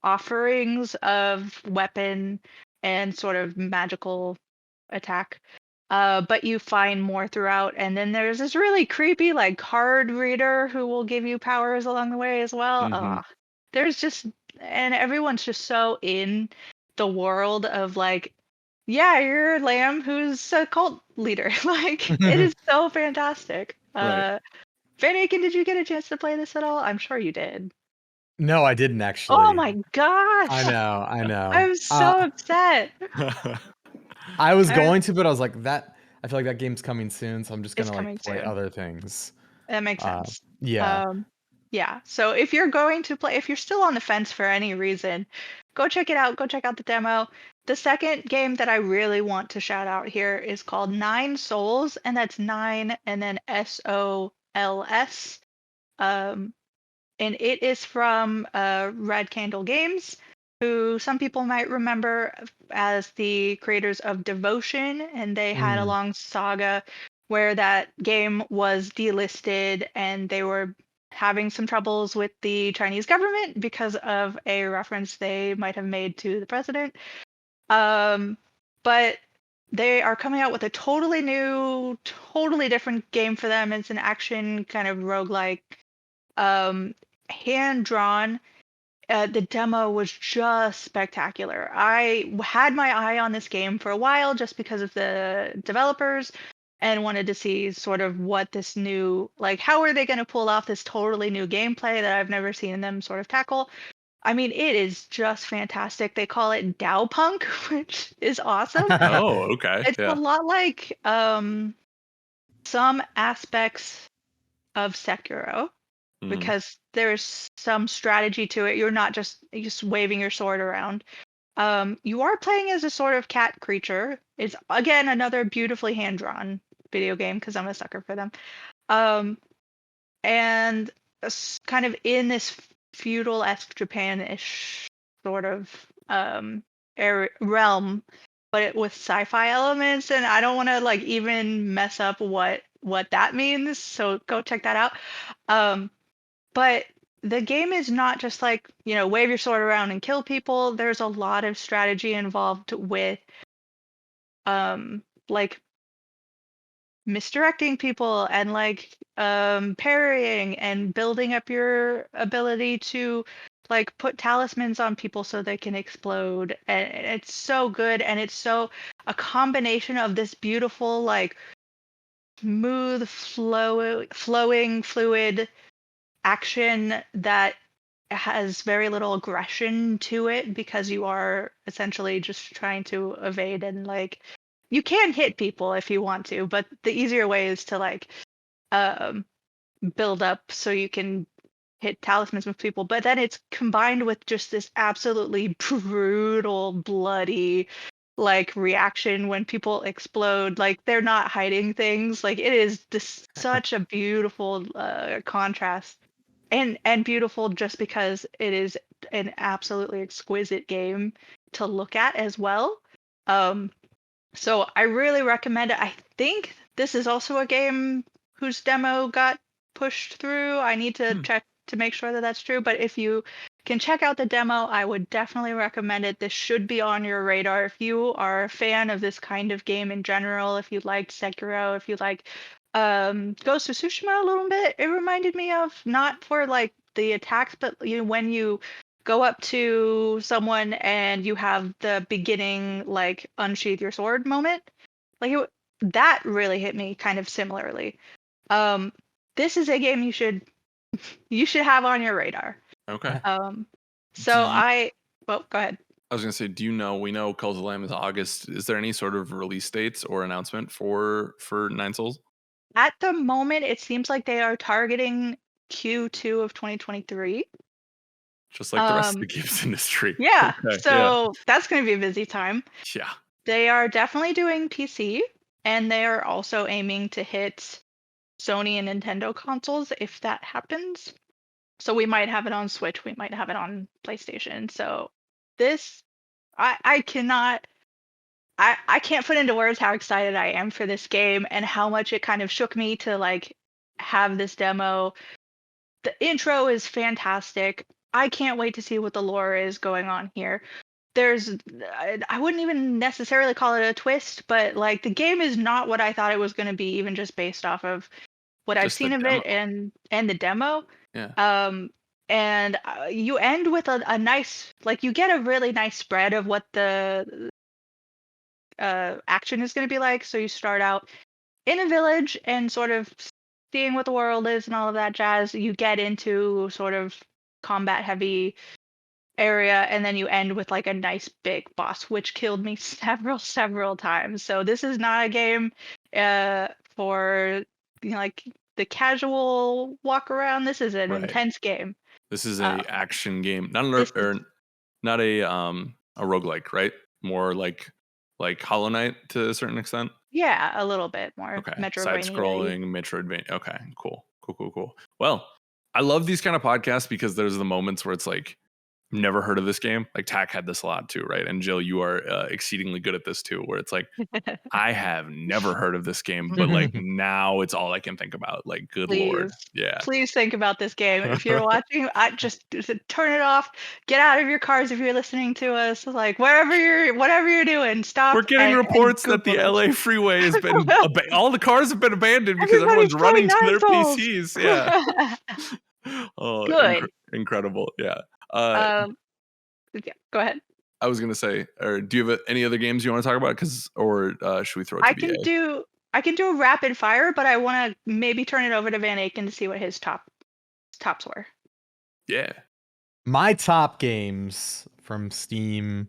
offerings of weapon and sort of magical attack. But you find more throughout, and then there's this really creepy like card reader who will give you powers along the way as well. There's just and everyone's just so in the world of like, yeah, you're a lamb who's a cult leader. Like it is so fantastic. Right. Van Aken, did you get a chance to play this at all? I'm sure you did. No, I didn't Oh actually. my gosh! I know. I'm so upset. I was I- going to, but I was like, that. I feel like that game's coming soon, so I'm just It's gonna like coming play soon. other things. That makes sense. Yeah. Yeah. So if you're going to play, if you're still on the fence for any reason, go check it out. Go check out the demo. The second game that I really want to shout out here is called Nine Souls, and that's 9 and then SOLS. And it is from Red Candle Games, who some people might remember as the creators of Devotion, and they had a long saga where that game was delisted and they were having some troubles with the Chinese government because of a reference they might have made to the president. But they are coming out with a totally new, totally different game for them. It's an action kind of roguelike, hand drawn. The demo was just spectacular. I had my eye on this game for a while just because of the developers and wanted to see sort of what this new, like, how are they going to pull off this totally new gameplay that I've never seen them sort of tackle. I mean, it is just fantastic. They call it Dowpunk, which is awesome. Oh, okay. It's Yeah. a lot like some aspects of Sekiro because there's some strategy to it. You're not just waving your sword around. You are playing as a sort of cat creature. It's again another beautifully hand drawn video game because I'm a sucker for them. And kind of in this feudal-esque Japan-ish sort of realm, but it with sci-fi elements. And I don't want to like even mess up what that means. So go check that out. But the game is not just like, wave your sword around and kill people. There's a lot of strategy involved with like misdirecting people and like parrying and building up your ability to like put talismans on people so they can explode. And it's so good, and it's so a combination of this beautiful like smooth flowing fluid action that has very little aggression to it, because you are essentially just trying to evade, and like you can hit people if you want to, but the easier way is to like um build up so you can hit talismans with people. But then it's combined with just this absolutely brutal, bloody like reaction when people explode. Like they're not hiding things. Like it is just such a beautiful contrast, and beautiful just because it is an absolutely exquisite game to look at as well. Um, so I really recommend it. I think this is also a game whose demo got pushed through. I need to check to make sure that that's true. But if you can check out the demo, I would definitely recommend it. This should be on your radar if you are a fan of this kind of game in general. If you liked Sekiro, if you like Ghost of Tsushima a little bit, it reminded me of, not for like the attacks, but when you go up to someone and you have the beginning like unsheath your sword moment, like that really hit me kind of similarly. This is a game you should have on your radar. Okay. So well, go ahead. I was gonna say, do you know? We know Cult of the Lamb is August. Is there any sort of release dates or announcement for Nine Souls? At the moment, it seems like they are targeting Q2 of 2023. Just like the rest of the games industry. Yeah. Okay, So that's going to be a busy time. yeah. They are definitely doing PC, and they are also aiming to hit Sony and Nintendo consoles if that happens. So we might have it on Switch, we might have it on PlayStation. So this, I cannot, I can't put into words how excited I am for this game and how much it kind of shook me to like have this demo. The intro is fantastic. I can't wait to see what the lore is going on here. I wouldn't even necessarily call it a twist, but like the game is not what I thought it was going to be, even just based off of what I've Just the seen of demo. it and the demo. Yeah. And you end with a nice, like you get a really nice spread of what the action is going to be like. So you start out in a village and sort of seeing what the world is and all of that jazz. You get into sort of combat heavy area, and then you end with like a nice big boss, which killed me several times. So this is not a game for like the casual walk around. This is an Right. intense game. This is a action game, not this not a roguelike, right? More like Hollow Knight to a certain extent. Yeah, a little bit more. Okay. Metroidvania. Side scrolling, Metroidvania. Okay, cool. Well, I love these kind of podcasts because there's the moments where it's like, never heard of this game. Like Tack had this a lot too, right? And Jill, you are exceedingly good at this too, where it's like, I have never heard of this game, but like now it's all I can think about. Like, good lord, yeah. Please think about this game. If you're watching, I just turn it off. Get out of your cars if you're listening to us. Like whatever you're doing, stop. We're getting reports that the LA freeway has been all the cars have been abandoned because everyone's running to their PCs. Yeah. Oh, good. Incredible. Yeah. Yeah, go ahead. I was gonna say, or do you have any other games you want to talk about? Or should we throw it to I can do a rapid fire, but I want to maybe turn it over to Van Aken to see what his tops were. Yeah. My top games from Steam.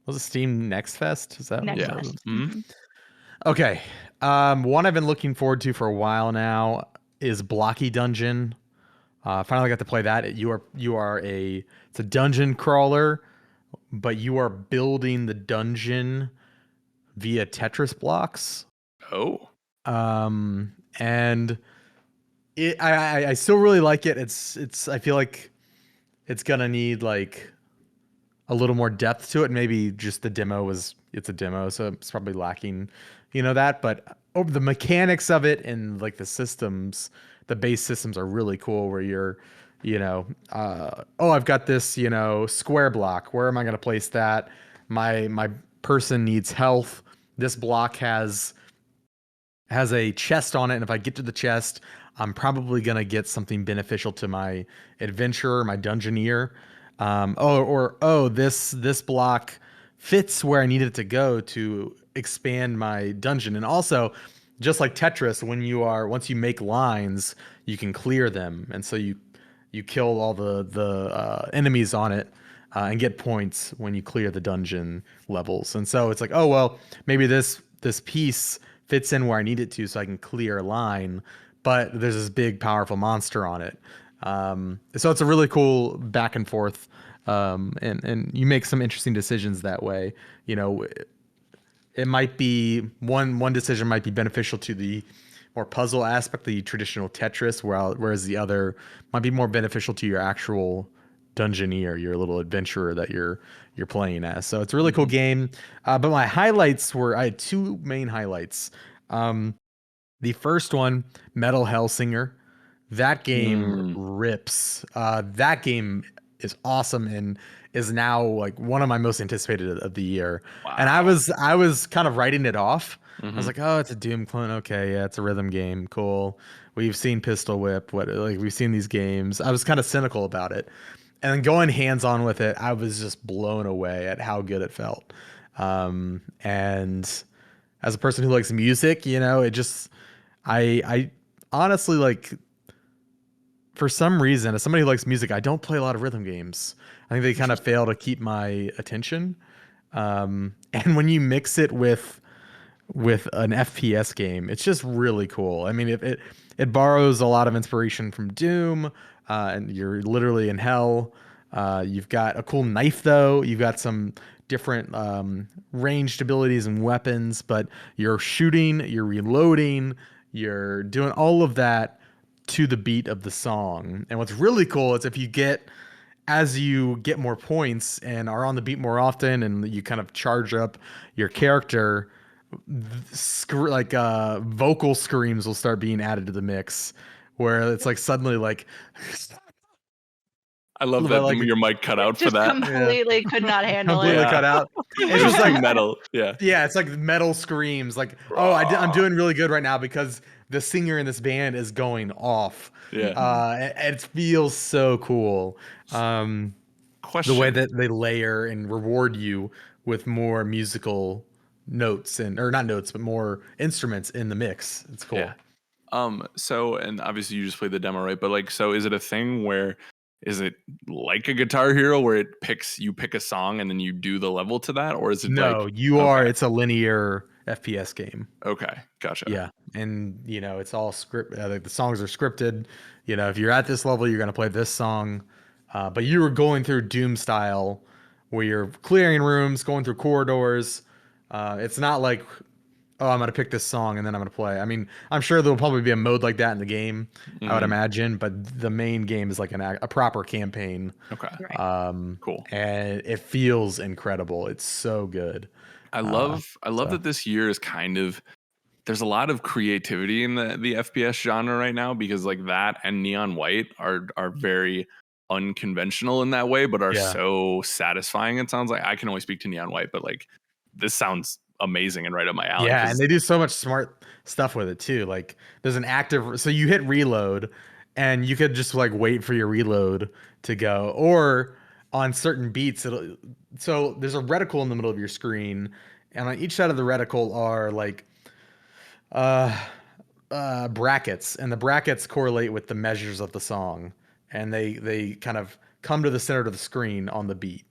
Was it Steam Next Fest? Is that Next what Fest? Mm-hmm. Okay. One I've been looking forward to for a while now is Blocky Dungeon. Finally got to play that. It's a dungeon crawler, but you are building the dungeon via Tetris blocks. Oh. And I still really like it. It's I feel like it's gonna need like a little more depth to it. Maybe just the demo it's a demo, so it's probably lacking, that. But over the mechanics of it and like the systems, the base systems are really cool. Where you're, I've got this, square block. Where am I gonna place that? My person needs health. This block has has a chest on it, and if I get to the chest, I'm probably gonna get something beneficial to my adventurer, my dungeoneer. This block fits where I need it to go to expand my dungeon. And also, just like Tetris, once you make lines, you can clear them, and so you kill all the enemies on it. And get points when you clear the dungeon levels. And so it's like, oh well, maybe this piece fits in where I need it to, so I can clear a line, but there's this big powerful monster on it. So it's a really cool back and forth, and you make some interesting decisions that way. You know, it might be one decision might be beneficial to the more puzzle aspect, the traditional Tetris, whereas the other might be more beneficial to your actual dungeoneer, your little adventurer that you're playing as. So it's a really cool game. But my highlights I had two main highlights. The first one, Metal Hellsinger. That game rips. That game is awesome and is now like one of my most anticipated of the year. Wow. And I was kind of writing it off. I was like, oh, it's a Doom clone. Okay, yeah, it's a rhythm game. Cool. We've seen Pistol Whip. We've seen these games. I was kind of cynical about it. And then going hands-on with it, I was just blown away at how good it felt. And as a person who likes music, you know, it just I honestly, like, for some reason, as somebody who likes music, I don't play a lot of rhythm games. I think they kind of fail to keep my attention. And when you mix it with an FPS game, it's just really cool. I mean, it borrows a lot of inspiration from Doom, and you're literally in hell. You've got a cool knife, though. You've got some different ranged abilities and weapons, but you're shooting, you're reloading, you're doing all of that to the beat of the song. And what's really cool is as you get more points and are on the beat more often, and you kind of charge up your character, vocal screams will start being added to the mix, where it's like suddenly like I love that your mic cut out for that. Completely could not handle completely it. cut out. It's just like metal. Yeah, it's like metal screams. Like, oh, I'm doing really good right now because the singer in this band is going off. Yeah, it feels so cool. Question. The way that they layer and reward you with more musical notes or not notes, but more instruments in the mix. It's cool. Yeah. So, and obviously you just played the demo, right? But like, so is it a thing where, is it like a Guitar Hero where you pick a song and then you do the level to that? Or is it it's a linear FPS game. Okay. Gotcha. Yeah. And you know, it's all the songs are scripted. You know, if you're at this level, you're going to play this song. But you were going through Doom style where you're clearing rooms, going through corridors. It's not like, oh, I'm going to pick this song and then I'm going to play. I mean, I'm sure there'll probably be a mode like that in the game, I would imagine, but the main game is like a proper campaign. Okay. Cool. And it feels incredible. It's so good. I love that this year is there's a lot of creativity in the FPS genre right now, because like that and Neon White are very unconventional in that way, but are so satisfying. It sounds like, I can only speak to Neon White, but like this sounds amazing and right up my alley. Yeah, and they do so much smart stuff with it too. Like there's an active, so you hit reload and you could just like wait for your reload to go, or on certain beats so there's a reticle in the middle of your screen, and on each side of the reticle are like brackets, and the brackets correlate with the measures of the song, and they kind of come to the center of the screen on the beat.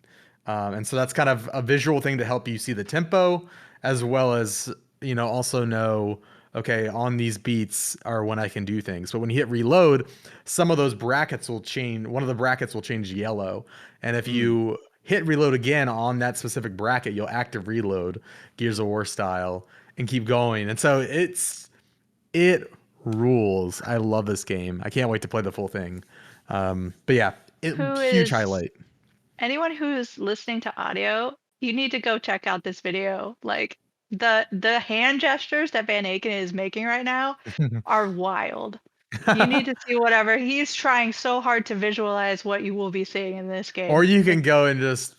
And so that's kind of a visual thing to help you see the tempo, as well as, you know, also know, okay, on these beats are when I can do things. But when you hit reload, some of those brackets will change. One of the brackets will change yellow. And if you hit reload again on that specific bracket, you'll active reload Gears of War style and keep going. And so it rules. I love this game. I can't wait to play the full thing. But yeah, huge highlight. Anyone who's listening to audio, you need to go check out this video. Like the hand gestures that Van Aken is making right now are wild. You need to see whatever. He's trying so hard to visualize what you will be seeing in this game. Or you can go and just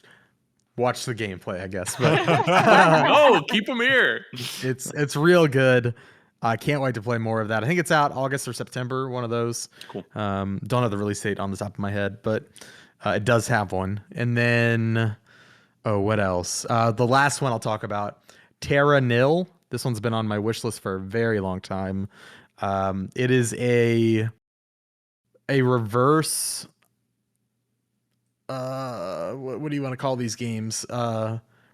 watch the gameplay, I guess. But no, keep them here. It's real good. I can't wait to play more of that. I think it's out August or September, one of those. Cool. Don't have the release date on the top of my head, but it does have one. And then, oh, what else? The last one I'll talk about, Terra Nil. This one's been on my wish list for a very long time. It is a reverse. What do you want to call these games?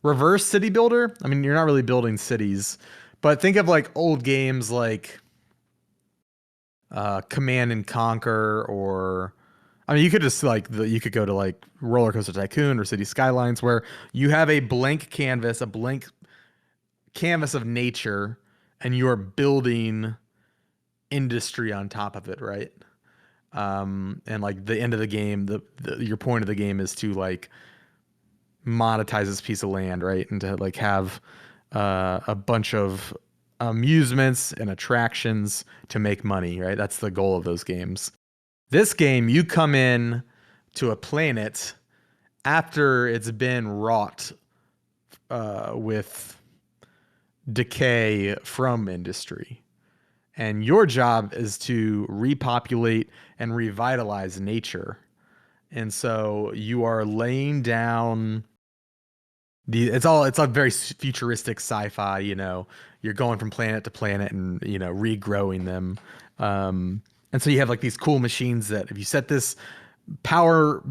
Reverse city builder. I mean, you're not really building cities, but think of like old games like Command and Conquer, or I mean, you could just you could go to like Roller Coaster Tycoon or City Skylines, where you have a blank canvas of nature, and you're building industry on top of it, right? And like the end of the game, your point of the game is to like monetize this piece of land, right? And to like have a bunch of amusements and attractions to make money, right? That's the goal of those games. This game, you come in to a planet after it's been wrought with decay from industry. And your job is to repopulate and revitalize nature. And so you are laying down it's a very futuristic sci-fi, you're going from planet to planet and, regrowing them. And so you have like these cool machines that if you set this power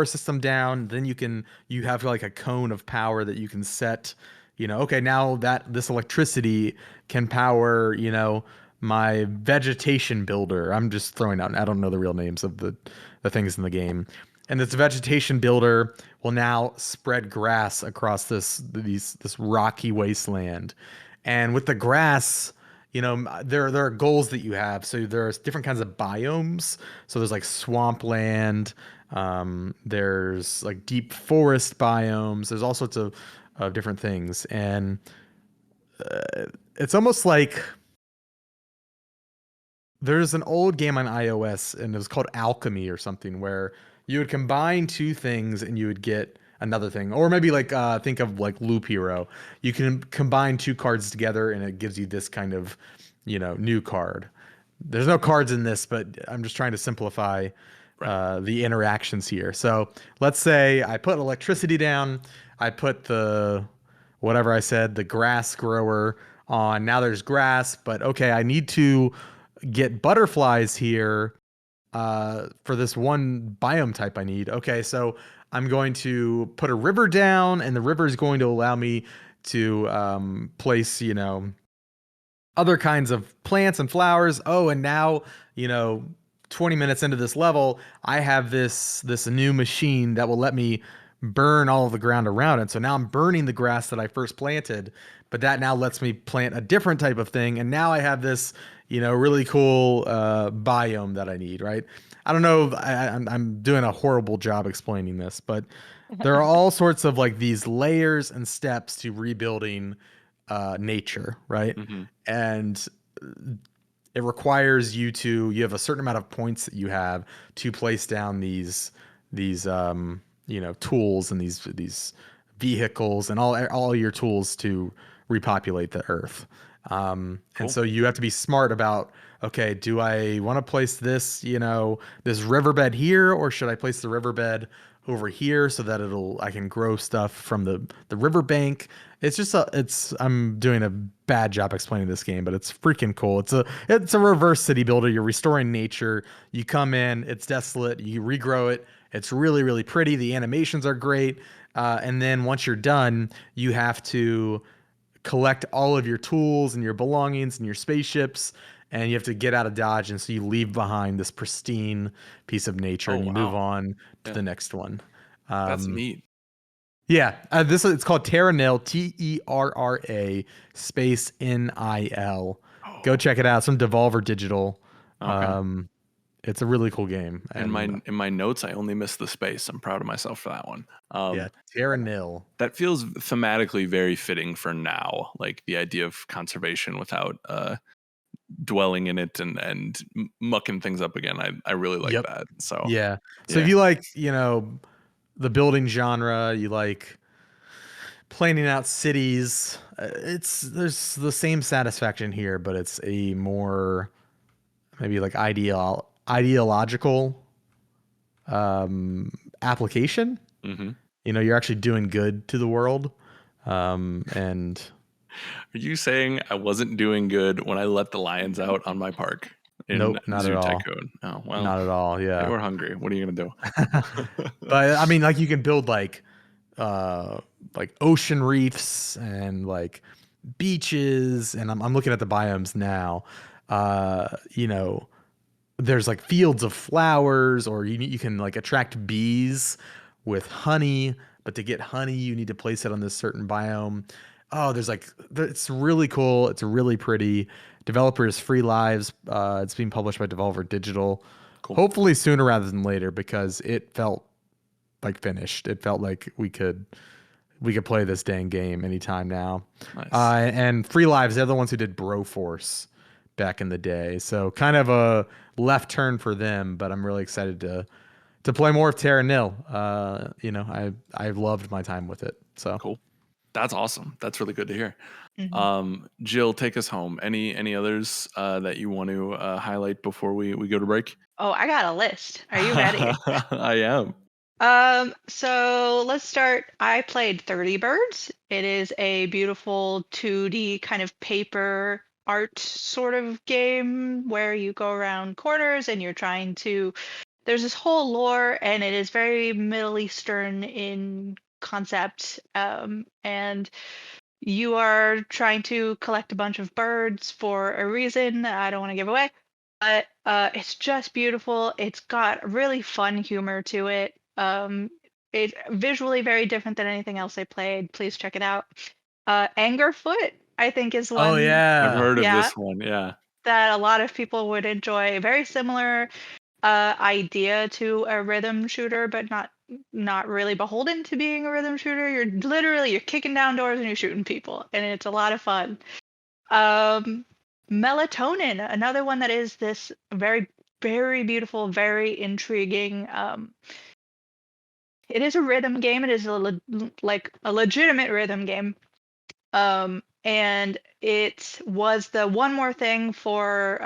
system down, then you have like a cone of power that you can set, okay, now that this electricity can power, my vegetation builder. I'm just throwing out, I don't know the real names of the things in the game. And this vegetation builder will now spread grass across this rocky wasteland. And with the grass, there are goals that you have. So there's different kinds of biomes. So there's like swampland, there's like deep forest biomes. There's all sorts of different things. And it's almost like there's an old game on iOS, and it was called Alchemy or something, where you would combine two things and you would get another thing. Or maybe like think of like Loop Hero. You can combine two cards together and it gives you this kind of, new card. There's no cards in this, but I'm just trying to simplify the interactions here. So let's say I put electricity down. I put the grass grower on. Now there's grass, but okay, I need to get butterflies here for this one biome type I need. Okay, so I'm going to put a river down, and the river is going to allow me to place, other kinds of plants and flowers. Oh, and now, 20 minutes into this level, I have this new machine that will let me burn all of the ground around it. So now I'm burning the grass that I first planted, but that now lets me plant a different type of thing. And now I have this, really cool biome that I need, right? I don't know. I'm doing a horrible job explaining this, but there are all sorts of like these layers and steps to rebuilding nature, right? Mm-hmm. And it requires you have a certain amount of points that you have to place down these tools and these vehicles and all your tools to repopulate the earth. Cool. And so you have to be smart about, okay, do I want to place this, this riverbed here, or should I place the riverbed over here so that I can grow stuff from the riverbank? I'm doing a bad job explaining this game, but it's freaking cool. It's a reverse city builder. You're restoring nature. You come in, it's desolate, you regrow it. It's really, really pretty. The animations are great. And then once you're done, you have to collect all of your tools and your belongings and your spaceships, and you have to get out of Dodge. And so you leave behind this pristine piece of nature, and you move on to the next one. That's neat. Yeah, it's called Terra Nil, Terra space NIL. Go check it out. It's from Devolver Digital. Okay. It's a really cool game. In my notes, I only missed the space. I'm proud of myself for that one. Terra Nil. That feels thematically very fitting for now, like the idea of conservation without dwelling in it and mucking things up again. I really like that. So if you like, the building genre, you like planning out cities. There's the same satisfaction here, but it's a more maybe like ideological application. Mm-hmm. You're actually doing good to the world. And Are you saying I wasn't doing good when I let the lions out on my park in nope, not at Zoo all. Tycoon? Oh, well, Not at all. they Yeah. were hungry. What are you going to do? But I mean, like you can build like ocean reefs and like beaches, and I'm looking at the biomes now. You know, there's like fields of flowers, or you can like attract bees with honey, but to get honey you need to place it on this certain biome. Oh, it's really cool. It's really pretty. Developers Free Lives. It's being published by Devolver Digital. Cool. Hopefully sooner rather than later, because it felt like finished. It felt like we could play this dang game anytime now. Nice. And Free Lives, they're the ones who did Broforce back in the day. So kind of a left turn for them, but I'm really excited to play more of Terra Nil. I've loved my time with it. So Cool. That's awesome. That's really good to hear. Mhm. Jill, take us home. Any others that you want to highlight before we go to break? Oh, I got a list. Are you ready? I am. So let's start. I played 30 Birds. It is a beautiful 2D kind of paper art sort of game where you go around corners and you're trying to. There's this whole lore, and it is very Middle Eastern in concept. And you are trying to collect a bunch of birds for a reason that I don't want to give away. But it's just beautiful. It's got really fun humor to it. It's visually very different than anything else I played. Please check it out. Angerfoot, I think, is oh one, I've yeah. heard of yeah, this one. Yeah. that a lot of people would enjoy. Very similar idea to a rhythm shooter, but not really beholden to being a rhythm shooter. You're kicking down doors and you're shooting people, and it's a lot of fun. Um, Melatonin, another one that is this very, very beautiful, very intriguing. It is a rhythm game. It is like a legitimate rhythm game. And it was the one more thing for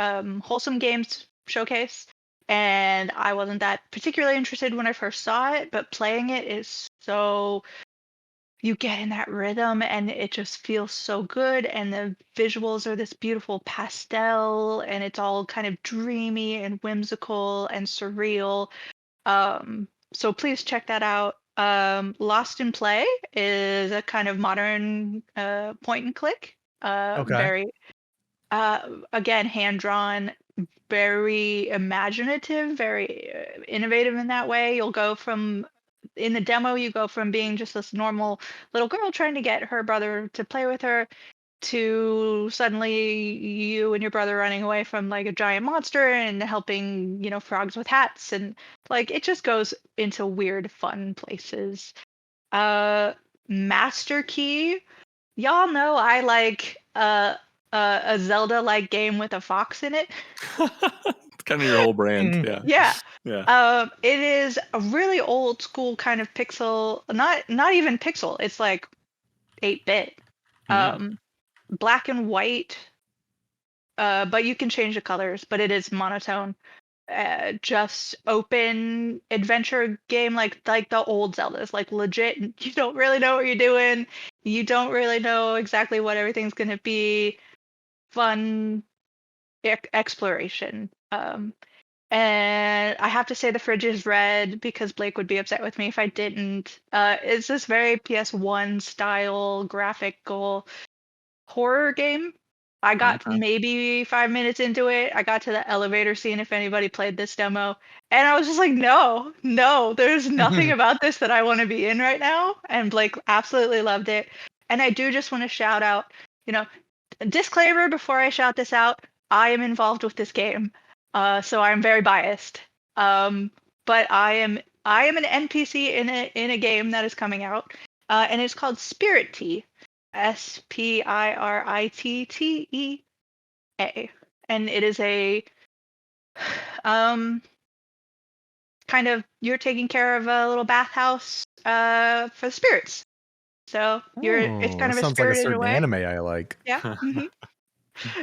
Wholesome Games Showcase, and I wasn't that particularly interested when I first saw it, but playing it is so you get in that rhythm and it just feels so good, and the visuals are this beautiful pastel, and it's all kind of dreamy and whimsical and surreal. So please check that out. Lost in Play is a kind of modern point and click. Okay. Very again hand drawn, very imaginative, very innovative in that way. You'll go from in the demo, you go from being just this normal little girl trying to get her brother to play with her to suddenly you and your brother running away from like a giant monster and helping, frogs with hats, and like it just goes into weird fun places. Uh Master Key, y'all know I like a Zelda like game with a fox in it. It's kind of your whole brand. Mm. Yeah. Yeah. Yeah. It is a really old school kind of pixel, not even pixel. It's like 8-bit. Mm. Um, Black and white, but you can change the colors, but it is monotone. Just open adventure game like the old Zeldas, like legit. You don't really know what you're doing. You don't really know exactly what everything's gonna be. Fun exploration. And I have to say the fridge is red because Blake would be upset with me if I didn't. It's this very PS1 style graphical horror game. I got Okay. maybe 5 minutes into it. I got to the elevator scene if anybody played this demo. And I was just like, no, no, there's nothing about this that I want to be in right now. And Blake absolutely loved it. And I do just want to shout out, you know, disclaimer before I shout this out, I am involved with this game. So I'm very biased. But I am an NPC in a game that is coming out. And it's called Spirit Tea. Spiritttea. And it is a kind of you're taking care of a little bathhouse for the spirits. So it's kind that of a sounds like a Spirited certain Away. anime I like. Yeah.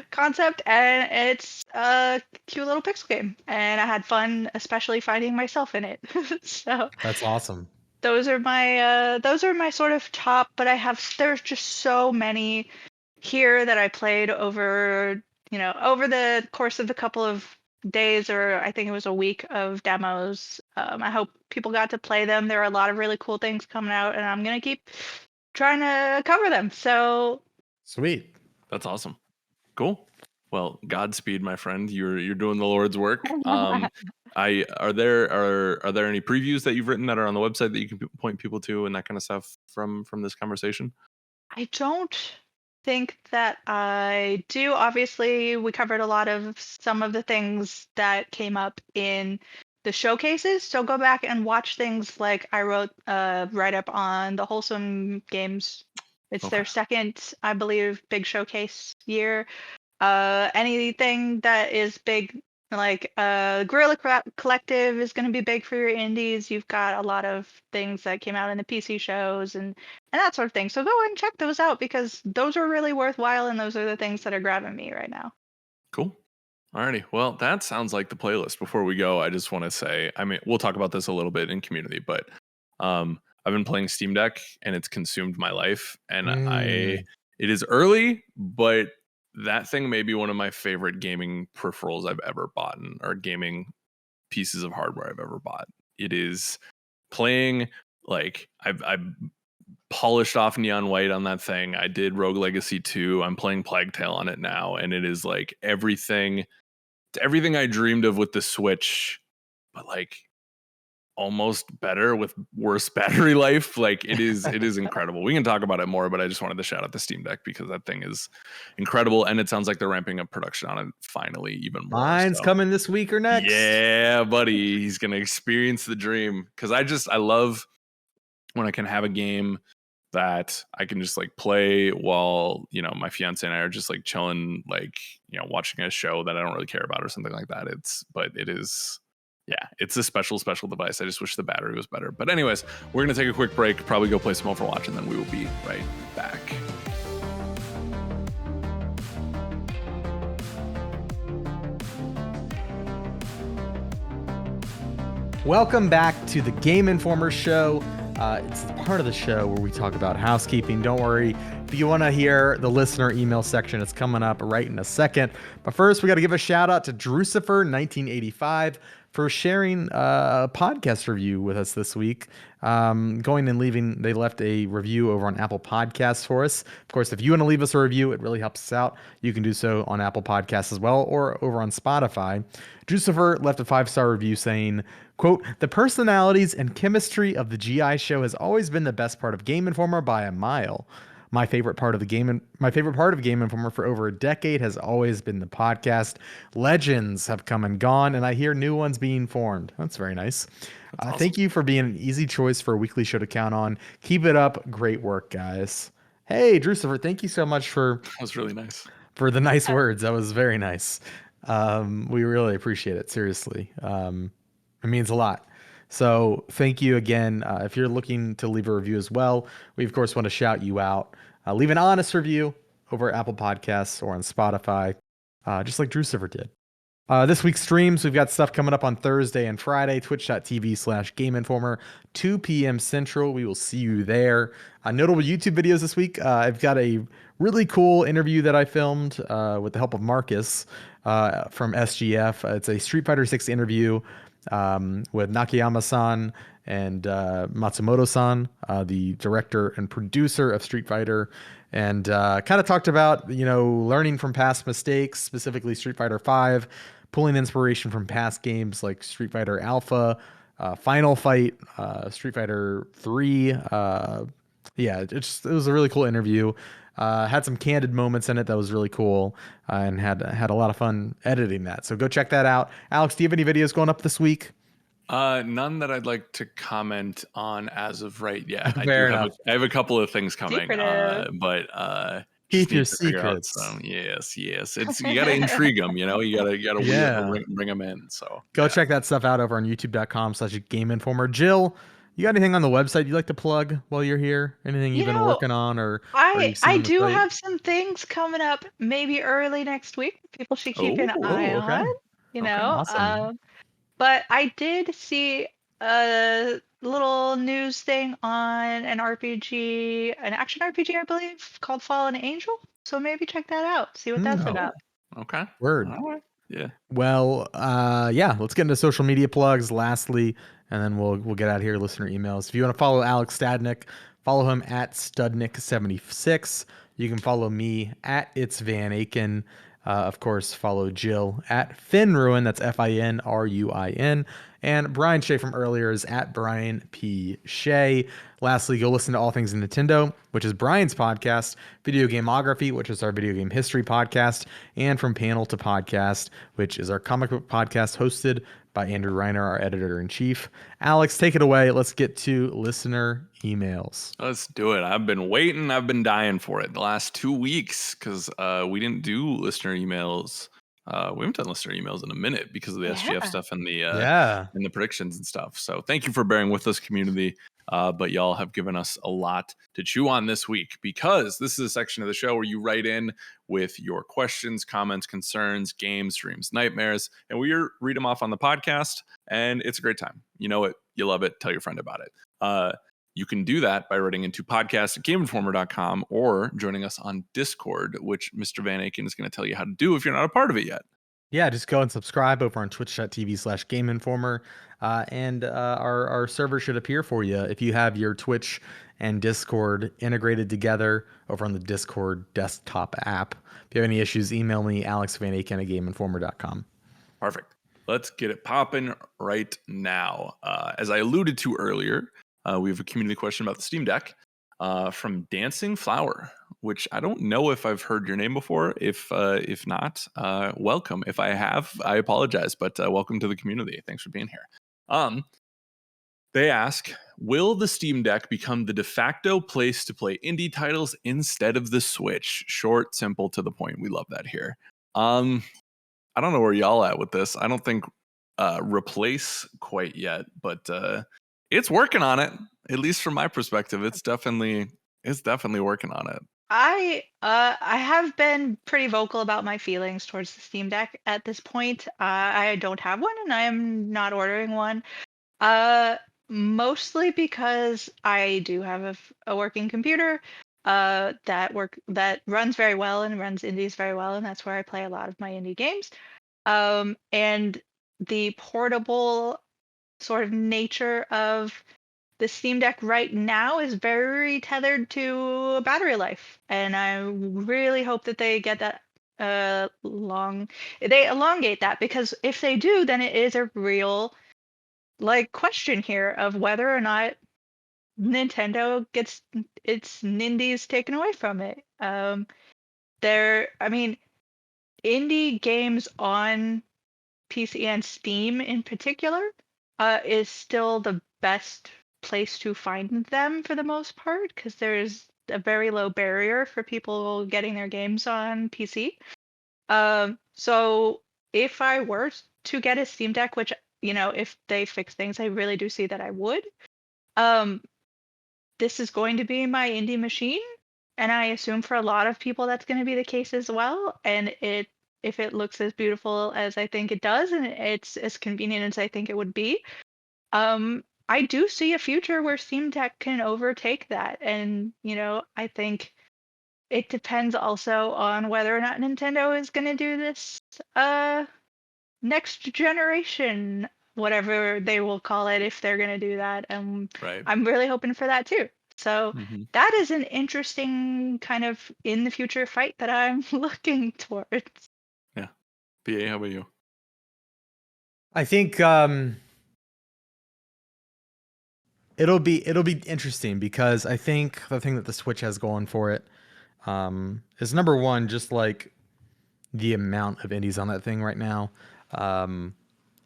Concept, and it's a cute little pixel game, and I had fun, especially finding myself in it. So That's awesome. those are my sort of top, but there's just so many here that I played over the course of a couple of days, or I think it was a week of demos. I hope people got to play them. There are a lot of really cool things coming out, and I'm gonna keep trying to cover them. So Sweet. That's awesome. Cool. Well, Godspeed, my friend. You're doing the Lord's work. Are there any previews that you've written that are on the website that you can point people to and that kind of stuff from this conversation? I don't think that I do. Obviously, we covered a lot of some of the things that came up in the showcases. So go back and watch things like I wrote a write up on the Wholesome Games. It's their Okay. second, I believe, big showcase year. Anything that is big, like Collective is going to be big for your indies. You've got a lot of things that came out in the PC shows and that sort of thing. So go and check those out because those are really worthwhile, and those are the things that are grabbing me right now. Cool. Alrighty. Well, that sounds like the playlist. Before we go, I just want to say, I mean, we'll talk about this a little bit in community, but I've been playing Steam Deck and it's consumed my life. And it is early, but that thing may be one of my favorite gaming peripherals I've ever bought, or gaming pieces of hardware I've ever bought. It is playing like I've polished off Neon White on that thing. I did Rogue Legacy 2. I'm playing Plague Tale on it now, and it is like everything I dreamed of with the Switch, but like almost better with worse battery life. Like it is incredible. We can talk about it more, but I just wanted to shout out the Steam Deck because that thing is incredible, and it sounds like they're ramping up production on it finally even more. Mine's coming this week or next. Yeah, buddy, he's gonna experience the dream. Because I love when I can have a game that I can just like play while, my fiance and I are just like chilling, like, watching a show that I don't really care about or something like that. It's a special device. I just wish the battery was better. But anyways, we're going to take a quick break, probably go play some Overwatch, and then we will be right back. Welcome back to the Game Informer Show. It's the part of the show where we talk about housekeeping. Don't worry, if you want to hear the listener email section, it's coming up right in a second. But first, we got to give a shout out to Drucifer1985 for sharing a podcast review with us this week. They left a review over on Apple Podcasts for us. Of course, if you want to leave us a review, it really helps us out. You can do so on Apple Podcasts as well, or over on Spotify. Drucifer left a 5-star review saying, quote, "The personalities and chemistry of the GI show has always been the best part of Game Informer by a mile. My favorite part of Game Informer for over a decade has always been the podcast. Legends have come and gone, and I hear new ones being formed." That's very nice. Awesome. Thank you for being an easy choice for a weekly show to count on. Keep it up. Great work, guys. Hey, Drucifer, thank you so much that was really nice. For the nice words. That was very nice. We really appreciate it. Seriously. It means a lot. So thank you again. If you're looking to leave a review as well, we of course want to shout you out. Leave an honest review over Apple Podcasts or on Spotify, just like Drucifer did. This week's streams, we've got stuff coming up on Thursday and Friday, twitch.tv/Game Informer, 2 p.m. Central. We will see you there. Notable YouTube videos this week. I've got a really cool interview that I filmed with the help of Marcus from SGF. It's a Street Fighter 6 interview with Nakayama-san and Matsumoto-san, the director and producer of Street Fighter, and kind of talked about, learning from past mistakes, specifically Street Fighter 5, pulling inspiration from past games like Street Fighter Alpha, Final Fight, Street Fighter 3. It was a really cool interview. Had some candid moments in it that was really cool, and had a lot of fun editing that. So go check that out. Alex, do you have any videos going up this week? None that I'd like to comment on as of right yet. Fair enough. I have a couple of things coming, but keep your secrets. Yes. It's you gotta intrigue them, you gotta bring them in. So go check that stuff out over on youtube.com/Game Informer. Jill, You got anything on the website you'd like to plug while you're here? Anything You you've been know, working on or you've seen I on the do site? have some things coming up maybe early next week. People should keep an eye Oh, on. okay. You Okay. know, Awesome. but I did see a little news thing on an RPG, an action RPG, I believe, called Fallen Angel. So maybe check that out. See what that's Oh, about. okay. Word. All right. Yeah. Well, yeah, let's get into social media plugs lastly, and then we'll get out of here, listener emails. If you want to follow Alex Stadnick, follow him at Studnick76. You can follow me at It's Van Aken. Of course, follow Jill at Finruin. That's Finruin. And Brian Shea from earlier is at Brian P. Shea. Lastly, go listen to All Things Nintendo, which is Brian's podcast, Video Gameography, which is our video game history podcast, and From Panel to Podcast, which is our comic book podcast hosted by Andrew Reiner, our editor in chief. Alex, take it away. Let's get to listener emails. Let's do it. I've been waiting. I've been dying for it the last 2 weeks because we didn't do listener emails. We haven't done listener emails in a minute because of the SGF Yeah. stuff and Yeah. the predictions and stuff. So thank you for bearing with us, community. But y'all have given us a lot to chew on this week because this is a section of the show where you write in with your questions, comments, concerns, games, dreams, nightmares, and we read them off on the podcast. And it's a great time. You know it. You love it. Tell your friend about it. You can do that by writing into podcast@gameinformer.com or joining us on Discord, which Mr. Van Aken is going to tell you how to do if you're not a part of it yet. Yeah, just go and subscribe over on twitch.tv/GameInformer. And our server should appear for you if you have your Twitch and Discord integrated together over on the Discord desktop app. If you have any issues, email me, alexvanaken@gameinformer.com. Perfect. Let's get it popping right now. As I alluded to earlier, we have a community question about the Steam Deck from Dancing Flower, which I don't know if I've heard your name before. If not, welcome. If I have, I apologize, but welcome to the community. Thanks for being here. They ask, will the Steam Deck become the de facto place to play indie titles instead of the Switch? Short, simple, to the point. We love that here. I don't know where y'all at with this. I don't think replace quite yet, but it's working on it. At least from my perspective, it's definitely working on it. I have been pretty vocal about my feelings towards the Steam Deck at this point. I don't have one and I am not ordering one. Mostly because I do have a working computer that runs very well and runs indies very well, and that's where I play a lot of my indie games. And the portable sort of nature of the Steam Deck right now is very tethered to battery life, and I really hope that they get that they elongate that, because if they do, then it is a real question here of whether or not Nintendo gets its nindies taken away from it. I mean, indie games on PC and Steam in particular is still the best place to find them for the most part, because there's a very low barrier for people getting their games on PC. So if I were to get a Steam Deck, which, if they fix things, I really do see that I would. This is going to be my indie machine, and I assume for a lot of people that's going to be the case as well. And if it looks as beautiful as I think it does, and it's as convenient as I think it would be, I do see a future where Steam Deck can overtake that. And I think it depends also on whether or not Nintendo is going to do this next generation, whatever they will call it, if they're going to do that. Right. I'm really hoping for that too. So Mm-hmm. that is an interesting kind of in the future fight that I'm looking towards. Yeah. BA, how about you? I think it'll be interesting, because I think the thing that the Switch has going for it is, number one, just like the amount of indies on that thing right now,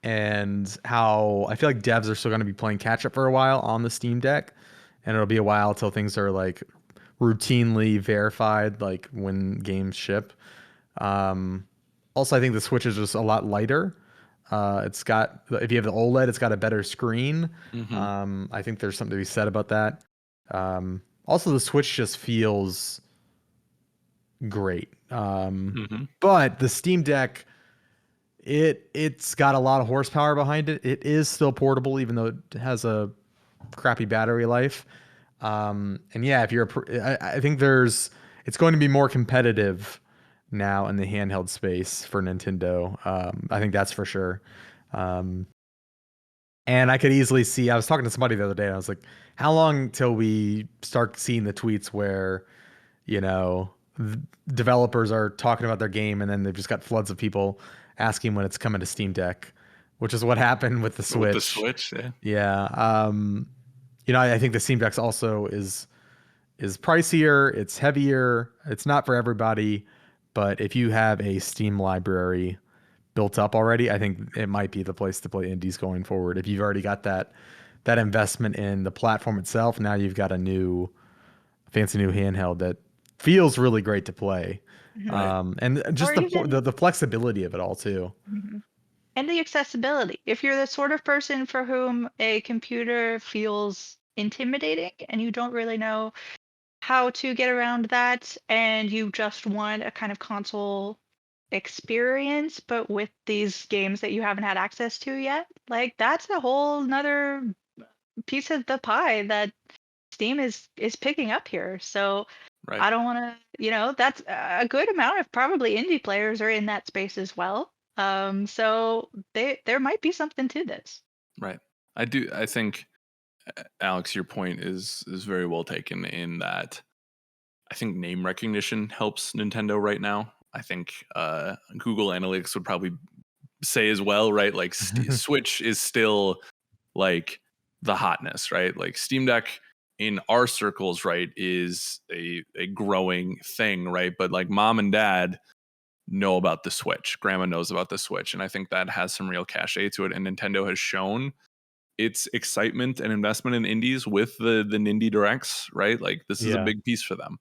and how I feel like devs are still going to be playing catch up for a while on the Steam Deck, and it'll be a while till things are like routinely verified, like when games ship. Also, I think the Switch is just a lot lighter. It's got, if you have the OLED, it's got a better screen. Mhm. I think there's something to be said about that. Also, the Switch just feels great. Mhm. But the Steam Deck, it's got a lot of horsepower behind it. It is still portable, even though it has a crappy battery life. And yeah, if you're I think it's going to be more competitive now in the handheld space for Nintendo. I think that's for sure. Um, and I could easily see, I was talking to somebody the other day and I was like, how long till we start seeing the tweets where, you know, developers are talking about their game and then they've just got floods of people asking when it's coming to Steam Deck, which is what happened with the With the Switch. Switch, yeah. Yeah. You know, I think the Steam Deck also is pricier, it's heavier, it's not for everybody, but if you have a Steam library built up already, I think it might be the place to play indies going forward. If you've already got that investment in the platform itself, now you've got a fancy new handheld that feels really great to play. Right. And just Or even the flexibility of it all too. Mhm. And the accessibility. If you're the sort of person for whom a computer feels intimidating and you don't really know how to get around that, and you just want a kind of console experience, but with these games that you haven't had access to yet, like that's a whole nother piece of the pie that Steam is picking up here. So Right. I don't want to, that's a good amount of probably indie players are in that space as well. So there might be something to this. Right. I think Alex, your point is very well taken in that I think name recognition helps Nintendo right now. I think Google Analytics would probably say as well, right? Like Switch is still like the hotness, right? Like Steam Deck in our circles, right, is a growing thing, right? But like mom and dad know about the Switch, grandma knows about the Switch, and I think that has some real cachet to it. And Nintendo has shown its excitement and investment in indies with the Nindy Directs, right? Like this is a Yeah. big piece for them.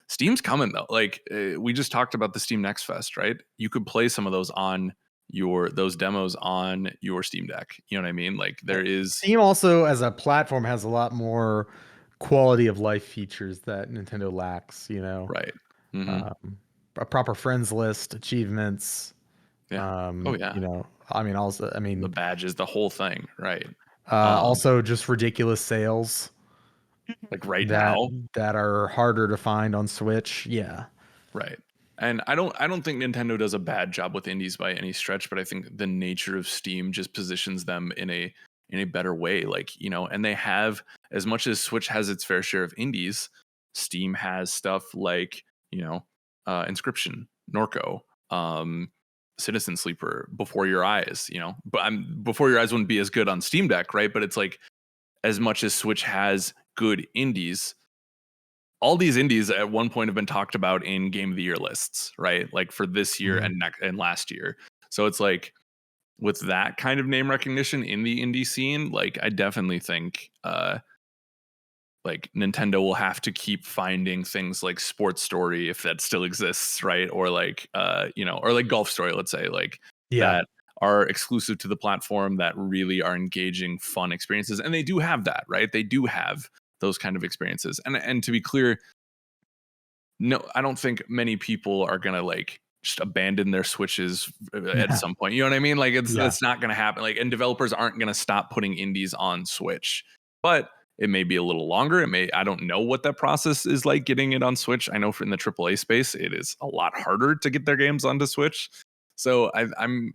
Steam's coming though. Like we just talked about the Steam Next Fest, right? You could play some of those on those demos on your Steam Deck. You know what I mean? Like there is Steam also as a platform has a lot more quality of life features that Nintendo lacks, you know. right. Mm-hmm. A proper friends list, achievements, Yeah. Oh you yeah. know, I mean also I The mean badges, the whole thing, right? also just ridiculous sales Like right that now, that are harder to find on Switch. Yeah. right. And I don't think Nintendo does a bad job with indies by any stretch, but I think the nature of Steam just positions them in a better way. Like, you know, and they have, as much as Switch has its fair share of indies, Steam has stuff like, you know, Inscription, Norco, Citizen Sleeper, Before Your Eyes, you know. But Before Your Eyes wouldn't be as good on Steam Deck, right? But it's like as much as Switch has good indies, all these indies at one point have been talked about in Game of the Year lists, right? Like for this year Mhm. and last year. So it's like with that kind of name recognition in the indie scene, like I definitely think like Nintendo will have to keep finding things like Sports Story, if that still exists, right? Or like you know, or like Golf Story, let's say, like Yeah. that are exclusive to the platform that really are engaging fun experiences. And they do have that, right? They do have those kind of experiences. And to be clear, no, I don't think many people are gonna like just abandon their switches at Yeah. some point. You know what I mean? Like Yeah. that's not gonna happen. Like, and developers aren't gonna stop putting indies on Switch, but it may be a little longer. I don't know what that process is like getting it on Switch. I know in the AAA space, it is a lot harder to get their games onto Switch. So I'm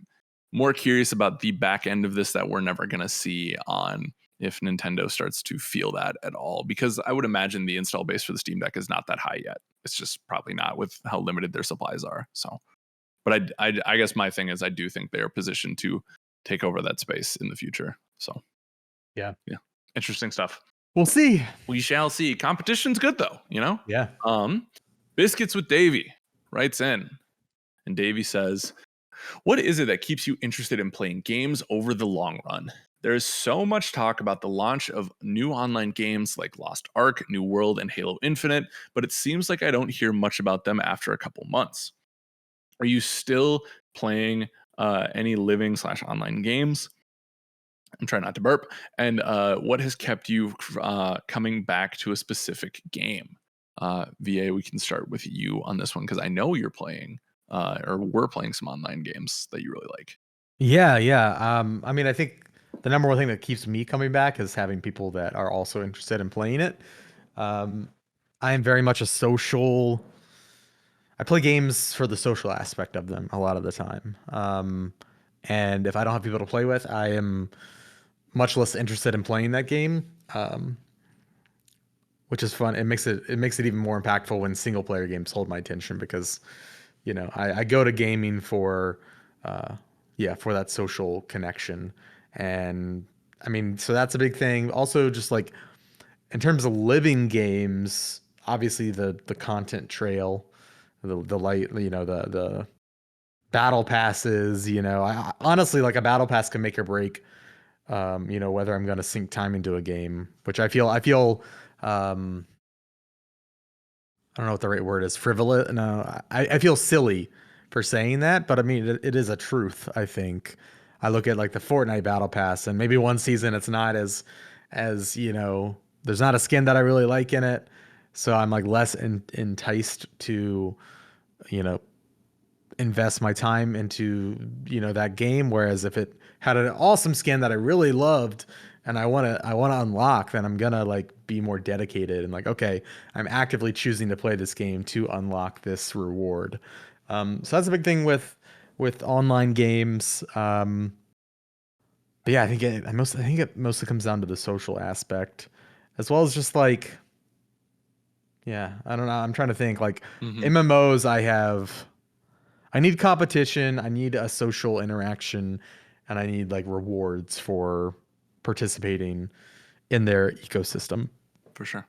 more curious about the back end of this that we're never gonna see on if Nintendo starts to feel that at all, because I would imagine the install base for the Steam Deck is not that high yet. It's just probably not with how limited their supplies are. So, but I guess my thing is I do think they are positioned to take over that space in the future. So, Yeah. interesting stuff. We'll see. We shall see. Competition's good though, you know. Yeah. Biscuits with Davey writes in, and Davey says, "What is it that keeps you interested in playing games over the long run? There is so much talk about the launch of new online games like Lost Ark, New World, and Halo Infinite, but it seems like I don't hear much about them after a couple months. Are you still playing any living / online games? I'm trying not to burp. And what has kept you coming back to a specific game? VA, we can start with you on this one because I know you're playing or we're playing some online games that you really like. Yeah. I mean, I think the number one thing that keeps me coming back is having people that are also interested in playing it. I am very much a social. I play games for the social aspect of them a lot of the time. And if I don't have people to play with, I am much less interested in playing that game. Which is fun. It makes it even more impactful when single player games hold my attention because, I go to gaming for, for that social connection, and I mean, so that's a big thing. Also, just like in terms of living games, obviously the content trail, the light, the battle passes. I honestly like a battle pass can make or break, whether I'm going to sink time into a game, which I feel. I don't know what the right word is. Frivolous. No, I feel silly for saying that, but I mean, it is a truth, I think. I look at like the Fortnite Battle Pass, and maybe one season it's not as, there's not a skin that I really like in it. So I'm like less enticed to, you know, invest my time into, that game. Whereas if it had an awesome skin that I really loved and I want to unlock, then I'm gonna like be more dedicated and like, okay, I'm actively choosing to play this game to unlock this reward. So that's a big thing with online games. But yeah, I think it mostly comes down to the social aspect, as well as just like, yeah, I don't know. I'm trying to think like MMOs. I need competition, I need a social interaction, and I need like rewards for participating in their ecosystem. For sure.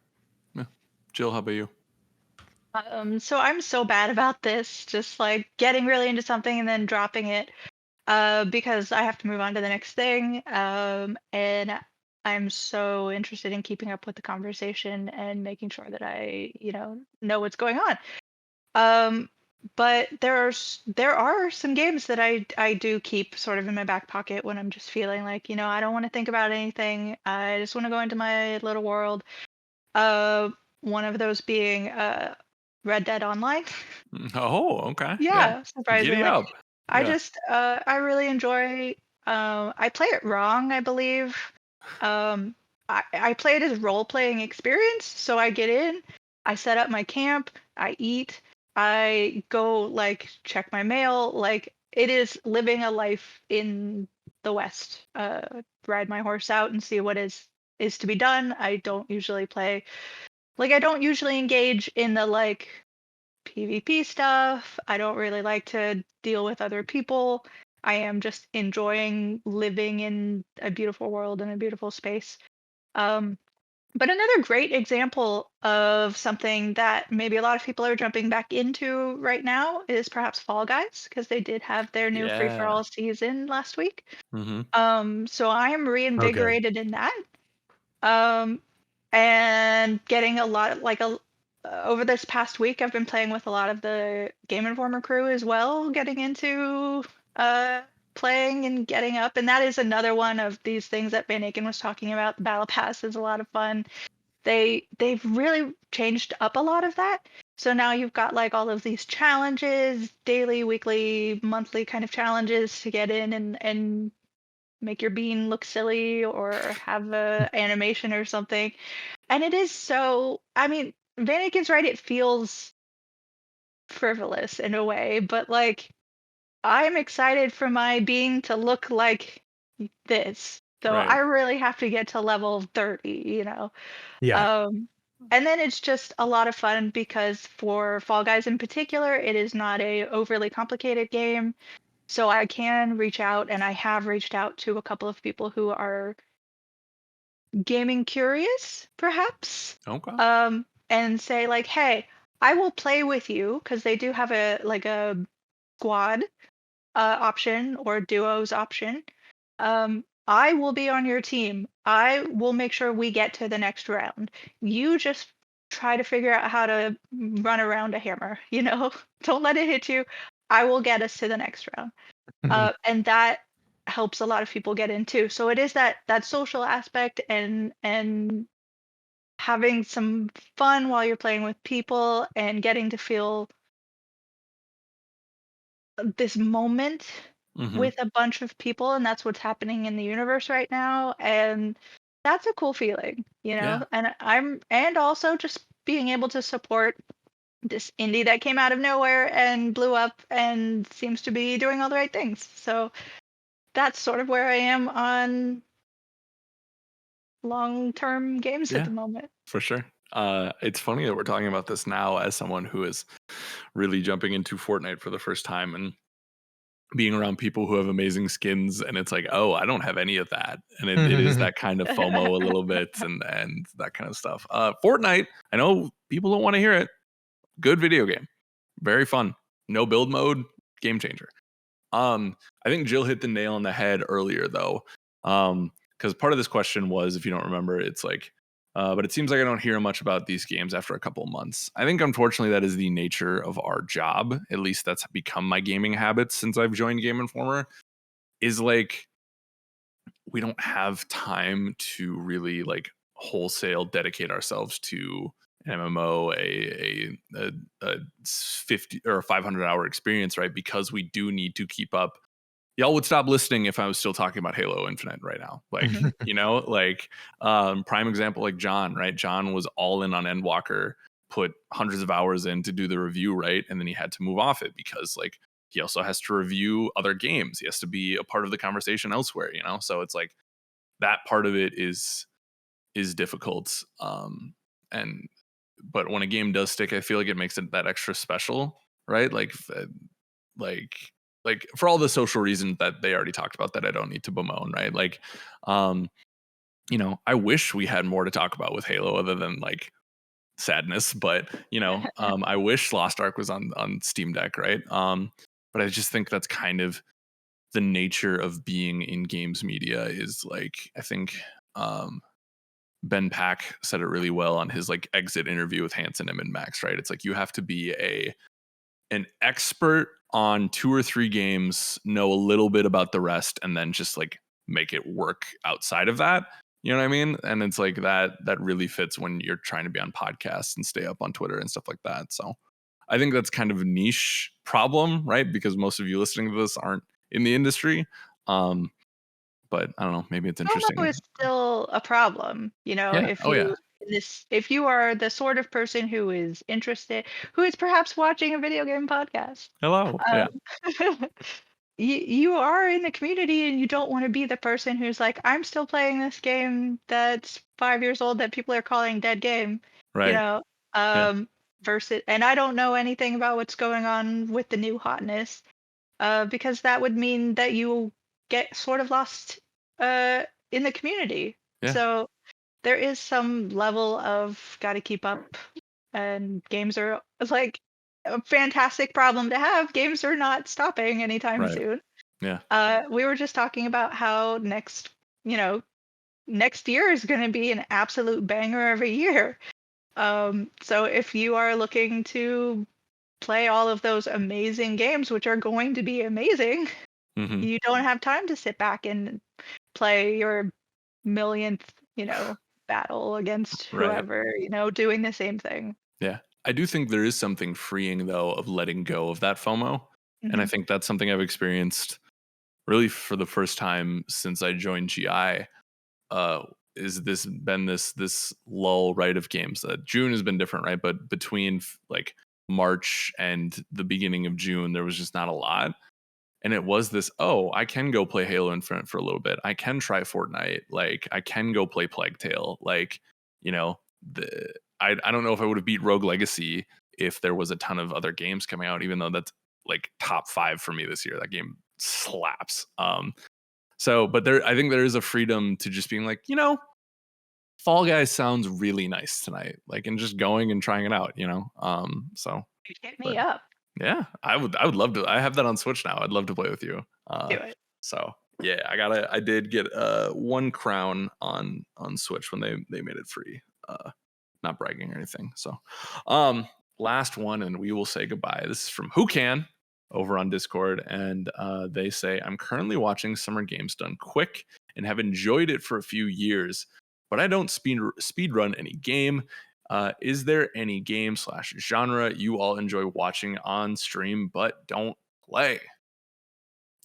Yeah. Jill, how about you? So I'm so bad about this, just like getting really into something and then dropping it, because I have to move on to the next thing. And I'm so interested in keeping up with the conversation and making sure that I, know what's going on. Um, but there are some games that I do keep sort of in my back pocket when I'm just feeling like, I don't want to think about anything. I just want to go into my little world. Uh, One of those being Red Dead Online. Oh, okay. Yeah. Yeah, Giddy surprisingly. up. Yeah. I really enjoy I play it wrong, I believe. Um I play it as role playing experience, so I get in, I set up my camp, I eat, I go like check my mail, like it is living a life in the West. Ride my horse out and see what is to be done. I don't usually engage in the like PvP stuff. I don't really like to deal with other people. I am just enjoying living in a beautiful world and a beautiful space. Um, but another great example of something that maybe a lot of people are jumping back into right now is perhaps Fall Guys, because they did have their new free for Yeah. all season last week. Mm-hmm. So I am Oh, good. reinvigorated in that. Um, and getting a lot like a over this past week I've been playing with a lot of the Game Informer crew as well, getting into uh playing and getting up, and that is another one of these things that Van Aken was talking about. The battle pass is a lot of fun. They've really changed up a lot of that, so now you've got like all of these challenges, daily, weekly, monthly kind of challenges to get in and make your bean look silly or have a animation or something. And it is so, I mean, Vanikin's right, it feels frivolous in a way, but like I'm excited for my being to look like this. So Right. I really have to get to level 30. Yeah. Um and then it's just a lot of fun because for Fall Guys in particular, it is not a overly complicated game. So I can reach out, and I have reached out to a couple of people who are gaming curious, perhaps, Okay. and say like, "Hey, I will play with you," because they do have a squad option or duos option. I will be on your team. I will make sure we get to the next round. You just try to figure out how to run around a hammer. Don't let it hit you. I will get us to the next round. And that helps a lot of people get into. So it is that social aspect and having some fun while you're playing with people and getting to feel this moment Hmm. with a bunch of people, and that's what's happening in the universe right now. And that's a cool feeling, Yeah. and also just being able to support this indie that came out of nowhere and blew up and seems to be doing all the right things. So that's sort of where I am on long-term games at Yeah, the moment. for sure. It's funny that we're talking about this now as someone who is really jumping into Fortnite for the first time and being around people who have amazing skins, and it's like, oh, I don't have any of that, and it is that kind of FOMO a little bit, and that kind of stuff. Fortnite, I know people don't want to hear it. Good video game, very fun. No build mode, game changer. I think Jill hit the nail on the head earlier though. Because part of this question was, if you don't remember, it's like, but it seems like I don't hear much about these games after a couple of months. I think unfortunately that is the nature of our job. At least that's become my gaming habits since I've joined Game Informer. Is like we don't have time to really like wholesale dedicate ourselves to an MMO, a 50 or a 500-hour experience, right? Because we do need to keep up. Y'all would stop listening if I was still talking about Halo Infinite right now. Like, Mhm. like prime example, like John, right? John was all in on Endwalker, put hundreds of hours in to do the review, right? And then he had to move off it because like he also has to review other games. He has to be a part of the conversation elsewhere, So it's like that part of it is difficult. And but when a game does stick, I feel like it makes it that extra special, right? Like like for all the social reasons that they already talked about that I don't need to bemoan, right? Like, um, I wish we had more to talk about with Halo other than like sadness, but I wish Lost Ark was on Steam Deck, right? But I just think that's kind of the nature of being in games media is like I think Ben Pack said it really well on his like exit interview with Hanson and Max, right? It's like you have to be an expert on 2 or 3 games, know a little bit about the rest, and then just like make it work outside of that. You know what I mean? And it's like that really fits when you're trying to be on podcasts and stay up on Twitter and stuff like that. So I think that's kind of a niche problem, right? Because most of you listening to this aren't in the industry. But I don't know, maybe it's FOMO interesting. is still a problem, Yeah. Oh yeah. if you are the sort of person who is interested, who is perhaps watching a video game podcast, Hello. Yeah. um, you are in the community and you don't want to be the person who's like, I'm still playing this game that's 5 years old that people are calling dead game, you Right. know, Yeah. versus, and I don't know anything about what's going on with the new hotness, because that would mean that you get sort of lost uh, in the community. Yeah. So there is some level of got to keep up, and games are like a fantastic problem to have. Games are not stopping anytime Right. soon. Yeah. We were just talking about how you know, next year is going to be an absolute banger of a year. So if you are looking to play all of those amazing games, which are going to be amazing, Hmm. you don't have time to sit back and play your millionth, battle against Right. whoever, doing the same thing. Yeah. I do think there is something freeing though of letting go of that FOMO. And I Hmm. think that's something I've experienced really for the first time since I joined GI. Uh is this been this lull, right, of games. June has been different, right? But between like March and the beginning of June, there was just not a lot. And it was this, oh, I can go play Halo Infinite for a little bit. I can try Fortnite. Like I can go play Plague Tale. Like, you know, the I don't know if I would have beat Rogue Legacy if there was a ton of other games coming out, even though that's like top 5 for me this year. That game slaps. So but I think there is a freedom to just being like, Fall Guys sounds really nice tonight. Like and just going and trying it out. So Hit but me up. yeah, I would love to. I have that on Switch now. I'd love to play with you. Do it. So yeah, I did get one crown on Switch when they made it free. Not bragging or anything. So last one and we will say goodbye. This is from Who Can. over on Discord, and they say, I'm currently watching Summer Games Done Quick and have enjoyed it for a few years, but I don't speed run any game. Is there any game / genre you all enjoy watching on stream but don't play?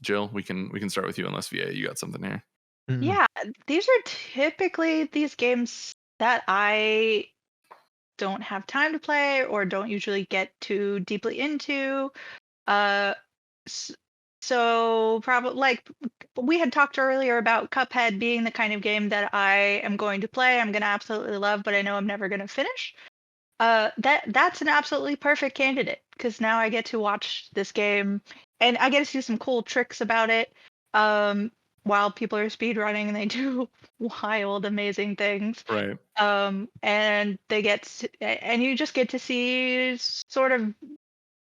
Jill, we can start with you, unless VA, you got something here. Mm-mm. Yeah, these are typically these games that I don't have time to play or don't usually get too deeply into. Uh, s- so probably like we had talked earlier about Cuphead being the kind of game that I am going to play, I'm going to absolutely love, but I know I'm never going to finish. That's an absolutely perfect candidate because now I get to watch this game and I get to see some cool tricks about it. Um, while people are speedrunning and they do wild, amazing things. Right. And and you just get to see sort of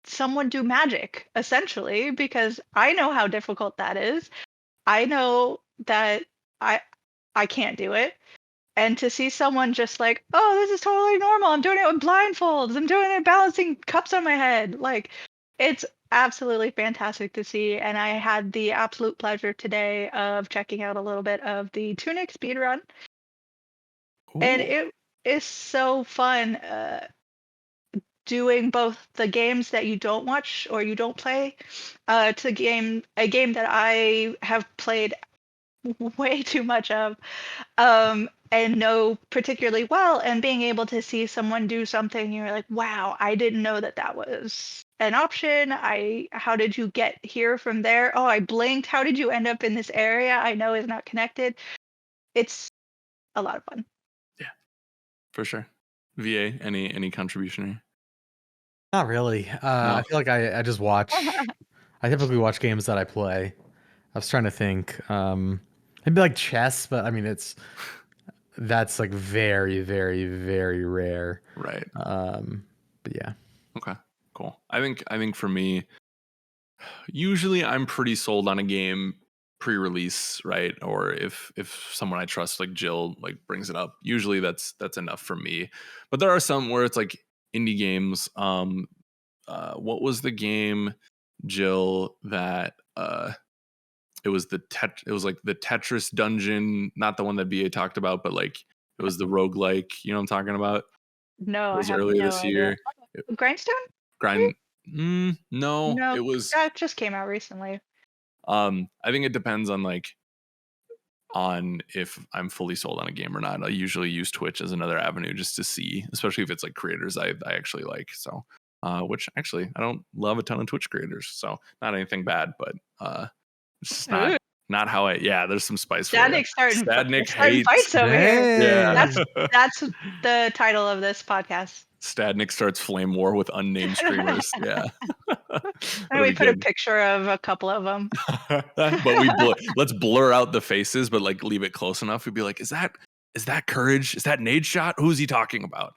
someone do magic essentially because I know how difficult that is. I know that I I can't do it. And to see someone just like, oh, this is totally normal. I'm doing it with blindfolds. I'm doing it balancing cups on my head. Like, it's absolutely fantastic to see. And I had the absolute pleasure today of checking out a little bit of the Tunic speedrun. And Ooh. it is so fun doing both the games that you don't watch or you don't play to a game that I have played way too much of and know particularly well, and being able to see someone do something you're like, wow, I didn't know that that was an option. How did you get here from there? Oh, I blinked. How did you end up in this area I know is not connected? It's a lot of fun. Yeah, for sure. VA, any contribution here? Not really. I feel like I just watch. I typically watch games that I play. I was trying to think. It'd be like chess, but I mean that's like very, very, very rare. Right. But yeah. Okay, cool. I think for me, usually I'm pretty sold on a game pre-release, right? Or if someone I trust like Jill like brings it up, usually that's enough for me. But there are some where it's like indie games. What was the game, Jill, that it was like the Tetris dungeon, not the one that BA talked about, but like it was the roguelike, you know what I'm talking about? No, It I was have earlier no this idea. year. Grindstone? Grind. No, No, it was. that just came out recently. I think it depends on if I'm fully sold on a game or not. I usually use Twitch as another avenue just to see, especially if it's like creators I actually like. So, which actually I don't love a ton of Twitch creators, so not anything bad, but it's just Ooh, not how I. Yeah, there's some spice for Sad you. Nick starting Sad Nick starting hates. fights over here. Yeah. Dang. That's the title of this podcast. Stadnick starts flame war with unnamed streamers. Yeah. And That'll we be put a good. picture of a couple of them. But let's blur out the faces, but like leave it close enough. We'd be like, is that Courage? Is that Nade Shot? Who's he talking about?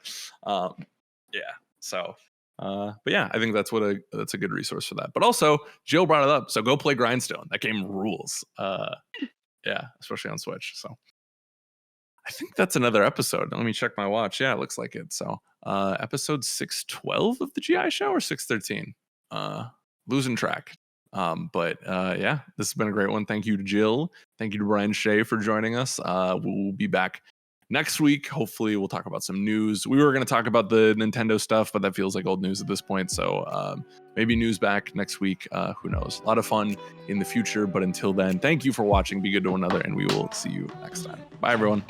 Yeah. So, but yeah, I think that's a good resource for that. But also, Jill brought it up, so go play Grindstone. That game rules. Yeah, especially on Switch. So, I think that's another episode. Let me check my watch. Yeah, it looks like it. So, episode 612 of the GI show or 613. Losing track. But yeah, this has been a great one. Thank you to Jill. Thank you to Brian Shea for joining us. We'll be back next week. Hopefully we'll talk about some news. We were going to talk about the Nintendo stuff, but that feels like old news at this point. So maybe news back next week. Who knows? A lot of fun in the future. But until then, thank you for watching. Be good to one another, and we will see you next time. Bye, everyone.